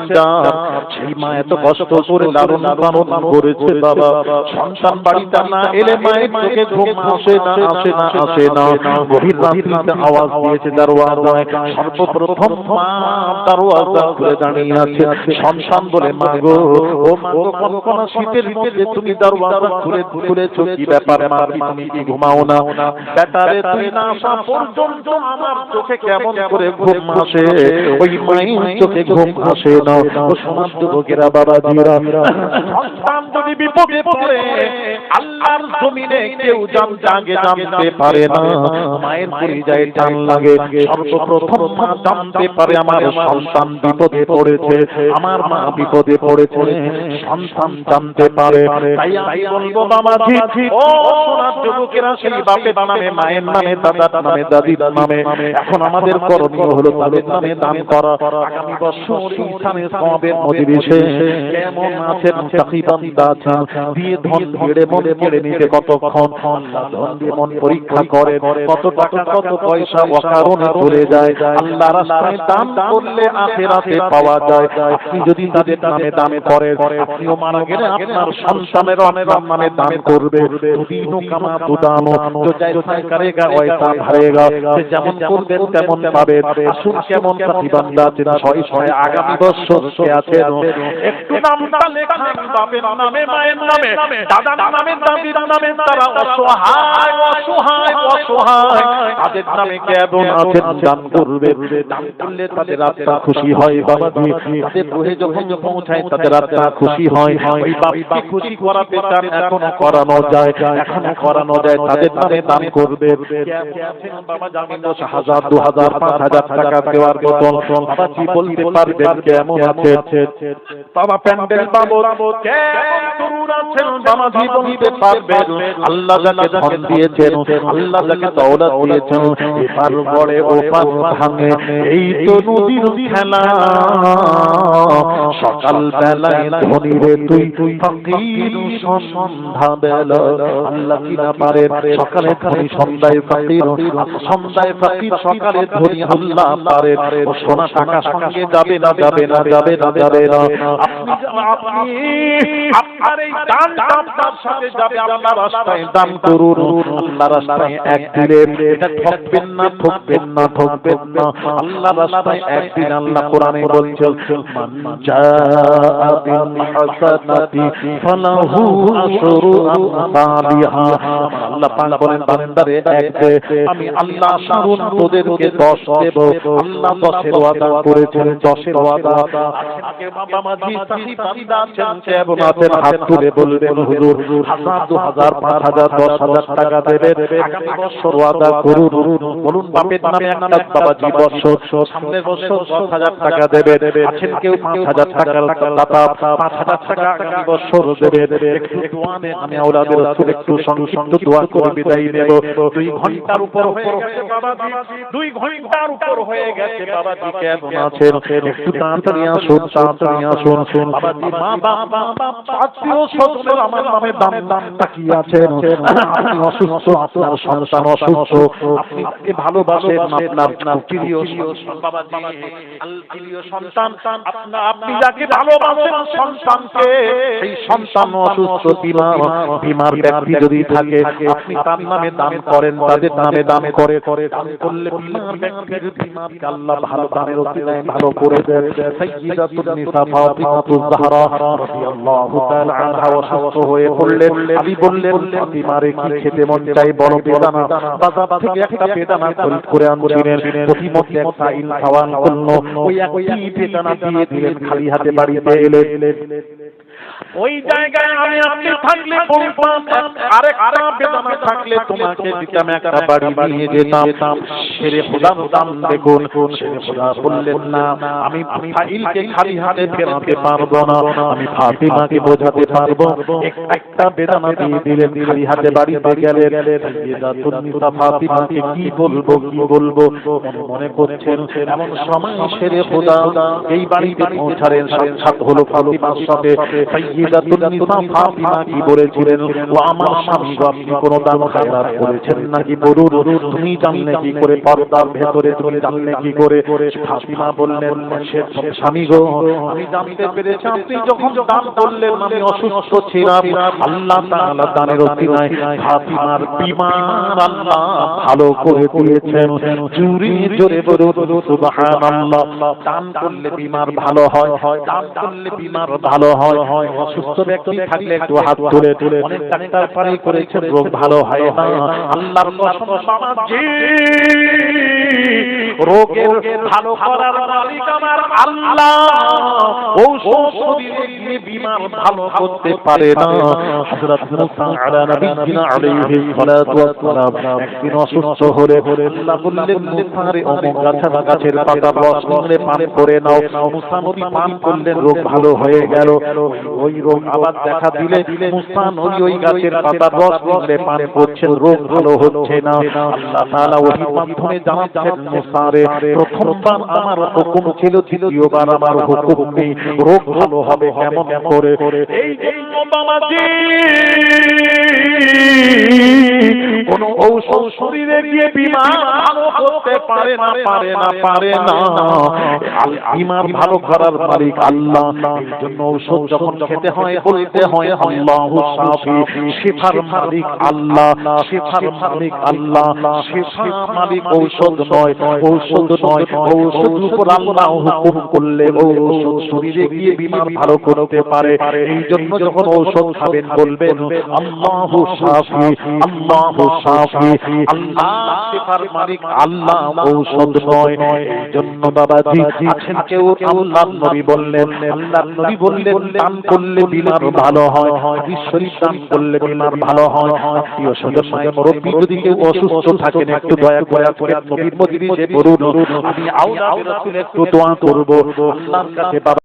সেই মা এত কষ্ট করে লালন পালন করেছে বাবা, সন্তান বাড়িতে না এলে মায়ের চোখে ঘুম আসে না, আসে না, আসে না। গভীর রাত্রিতে আওয়াজ দিয়েছে দরওয়াজায়, সর্বপ্রথম মা দরওয়াজা খুলে দাঁড়িয়ে আছে, সন্তান বলে, মা গো, ও মা গো, কোন শীতের মধ্যে তুমি দরওয়াজা খুলেছো, কি ব্যাপার মা, তুমি কি ঘুমাও না? বেটারে তুই না আসা পর্যন্ত আমার চোখে কেমন করে ঘুম আসে, ওই মায়ের চোখে ঘুম আসে না। ও সমস্ত লোকেরা, বাবাজিরা, সন্তান যদি বিপদে পড়ে আল্লাহর জমিনে কেউ জানতে পারে না, মায়ের পরিযায় টান লাগে। সর্বপ্রথম মা জানতে পারে আমার সন্তান বিপদে পড়েছে, আমার মা বিপদে পড়েছে, সন্তান জানতে পারে। তাই আমি বলবো বাবাজি, ও সোনার যুবকেরা, সেই বাপের নামে, মায়ের নামে, দাদার নামে, দাদির নামে এখন আমাদের করণীয় হলো তাদের নামে দান করা। আগামী বছর ইনসানের সওয়াবের মজলিসে কেমন আছেন তাকিবান্দা আছেন, দিয়ে ধন কেড়ে মন কেড়ে নিতে কতক্ষণ, ধন দিয়ে মন পরীক্ষা করে, কত টাকা কত পয়সা অকারণে চলে যায়। আল্লাহ রাস্তায় দান করলে আখিরাতে পাওয়া যায়। আপনি যদি তাদের নামে দান করেন, আপনিও মারা গেলে আপনার সন্তানের নামে দান করবে। দুদিনও কামা দুদানো, তো জৈসা করেগা ওইসা ভরেগা, সে যেমন করবেন তেমন পাবেন। আসুন কেমন প্রতিবান্দা আছেন, ছয় ছয় আগামী বছর কে আছেন, একটু নামটা লেখান, বাপের নামে, মায়ের নামে, দাদার নামে, দাদির নামে, তারা অসহায়, অসহায়, অসহায়, তাদের নামে কেমন আছেন দান করবে। দান করলে তাদের আত্মা খুশি হয় বাবাজি, তাদের রুহে যখন পৌঁছায় তাদের আত্মা খুশি হয়। ওই বাপকে খুশি করাতে চান, এখনো করানো যায়, এখনো করানো যায়, তাদের নামে দান করবে। বাবা জানেন 1000, 2000, 5000 টাকা দেওয়ার মতন বাবা কি বলতে পারবেন কেমন আছে? বাবা প্যান্ডেল বাবদ কেমন তরুণ আছেন বাবা কি বলতে পারবেন? আল্লাহ যাকে ধন দিয়েছেন, আল্লাহ যাকে দৌলত দিয়েছেন, এপার গড়ে ওপার ভাঙে, এই তো নদীর খেলা। সকাল বেলায় ধনী রে তুই, ফকির সন্ধ্যা বেলা। আল্লাহ কি না পারে, সকালে ধনী সন্ধ্যায় ফকির, সন্ধ্যায় ফকির সকালে ধনী, আল্লাহ পারে। ও সোনা টাকা সঙ্গে যাবে না, যাবে না, যাবে না, যাবে না। আপনি আপনার এই দানটা আপনার সাথে যাবে। আল্লাহর রাস্তায় দান করুন, আল্লাহর রাস্তায় এক দিলে এটা ঠকবেন না, ঠকবেন না, ঠকবেন না। আল্লাহর রাস্তায় একদিন আল্লাহ কোরআনে বলছেন, মান জাআ বিল হাসানাতি ফালাহু আশরু আমসালিহা। আল্লাহ পাক বলেন, বান্দারে এক দে, আমি আল্লাহ শুনুন তোদেরকে 10 দেব। আল্লাহ 10-এর ওয়াদা করেছেন, 10-এর ওয়াদা। আগে বাবা মাঝি সাহি বান্দা আছেন, কেমন আছেন? হাত তুলে বলবেন, হুজুর 1000, 2000, 5000, 10000 টাকা দেবেন, আগামী বছর ওয়াদা করুন। বলুন বাপের নামে একটা বাবাজি বছর, সামনের বছর 10000 টাকা দেবেন। আছেন কেউ 5000 টাকার দাতা, 5000 টাকা আগামী বছর দেবেন। একটু দোয়া নেন, আমি আওলাদের রাসূল একটু সংক্ষিপ্ত দোয়া করে বিদায় নেব। 2 ঘন্টার উপর হয়ে গেছে বাবাজি, 2 ঘন্টার উপর হয়ে গেছে বাবাজি। কেমন আছেন? একটু তাড়াতাড়ি আসুন, তাড়াতাড়ি আসুন বাবাজি। মা বাবা আত্মীয় স্বজন আমার নামে দান তাকিয়ে আছেন। আপনি অসুস্থ, আপনার সন্তান অসুস্থ, আপনি তাকে ভালোবাসেন, আপনার প্রিয় বাবাজি, প্রিয় সন্তান, আপনি যাকে ভালোবাসেন সন্তানকে, সেই সন্তান অসুস্থ, বিমার ব্যক্তি যদি থাকে, আপনি তার নামে দান করেন, তাদের নামে দান করে দান করলে বিমার ব্যক্তির বিমারকে আল্লাহ ভালো দানের অধীনে ভালো করে দেন। সাইয়্যিদাতুন নিসা ফাতিমাতুজ জাহরা রাদিয়াল্লাহু তাআলা আনহা অসুস্থ হয়ে পড়লেন। আলী বললেন, ফাতিমারে কি খেতে মন চাই? বড় বেদানা, বাজার থেকে একটা বেদানা খরিদ করে আনছিলেন। প্রতিমধ্যে একটা ইল খাওয়ান করল, ওই একটি বেদানা দিয়ে দিলেন। খালি হাতে বাড়িতে এলেন। ওই জায়গায় আমি আপনি থাকলে বলতাম, আরেকটা বেদনা থাকলে তোমাকে দিতাম, একটা বাড়ি নিয়ে যেতাম। শেরে খোদা দাম দেখুন, শেরে খোদা বললেন না, আমি ফাইলকে খালি হাতে ফেরাতে পারবো না, আমি ফাতিমাকে বোঝাতে পারবো। একটা বেদনা দিয়ে দিলেন, খালি হাতে বাড়িতে গেলেন। সাইয়্যিদাতুন নিসা ফাতিমাকে কি বলবো মনে করছেন। এমন সময় শেরে খোদা এই বাড়িতে পৌঁছালেন, সাক্ষাৎ হলো ফাতিমার সাথে। সাইয়্যিদাতুন নিসা ফাতিমা কি বলেছিলেন, ও আমার স্বামী গো, আপনি কোনো দান খায়রাত করেছেন নাকি বলুন, তুমি জানলে কি করে, পর্দার ভেতরে তুমি জানলে কি করে? ফাতিমা বললেন, স্বামী গো, আমি জানতে পেরেছি আপনি যখন দান করলেন আমি অসুস্থ ছিলাম, আল্লাহ তাআলা দানের ওসিলায় ফাতিমার বিমার আল্লাহ ভালো করে দিয়েছেন। জোরে জোরে বলুন সুবহানাল্লাহ। দান করলে বিমার ভালো হয়, দান করলে বিমার ভালো হয়। অসুস্থ ব্যক্তি থাকলে একটু হাত তুলে, অনেক ডাক্তার পানি করেছে, রোগ ভালো হয় না। আল্লাহর কসম বাবাজি, রোগের ভালো করার মালিক আমার আল্লাহ। ঔষধ শরীরে গিয়ে বিমার ভালো করতে পারে না। হযরত মুসা আলা নবিয়িনা আলাইহি সালাতু ওয়াস সালাম একদিন অসুস্থ হলে আল্লাহ বললেন, মুসা রে অমুক গাছের পাতার রস নিয়ে পান করে নাও। মুসা নবী পান করলেন, রোগ ভালো হয়ে গেল। ওই রোগ আবার দেখা দিলে মুসা নবী ওই গাছের পাতার রস নিয়ে পান করছেন, রোগ ভালো হচ্ছে না। আল্লাহ তাআলা ওহীর মাধ্যমে জানাচ্ছেন, মুসা রে প্রথমবার আমার হুকুম ছিল, দ্বিতীয়বার আমার হুকুম নেই, রোগ ভালো হবে কেমন করে? এই জন্য বাবাজি কোন ঔষধ শরীরে গিয়ে বিমার ভালো করতে পারে না। বিমার ভালো করার মালিক আল্লাহ। এই জন্য ঔষধ যখন খেতে হয় বলতে হয় আল্লাহু শাফি, শিফার মালিক আল্লাহ, শিফার মালিক আল্লাহ। শিফা মালিক ঔষধ নয়, ঔষধ উপর আল্লাহ হুকুম করলে ঔষধ শরীরে গিয়ে বিমার ভালো করতে পারে। এই জন্য যখন ঔষধ খাবেন বলবেন আল্লাহু শাফি, আল্লাহু শাফি। আল্লাহ শিফার মালিক আল্লাহ, ঔষধ নয়। এই জন্য বাবাজি আছেন কেউ আল্লাহর নবী বললেন, দান করলে বিমার ভালো হয়, হাদিস শরীফ দান করলে বিমার ভালো হয়। আত্মীয় স্বজন মুরব্বি যদি কেউ অসুস্থ থাকেন, একটু দয়া করে নবীর মজলিসে বলুন, আমি আওলাদ রাসূল একটু দোয়া করব আল্লাহর কাছে।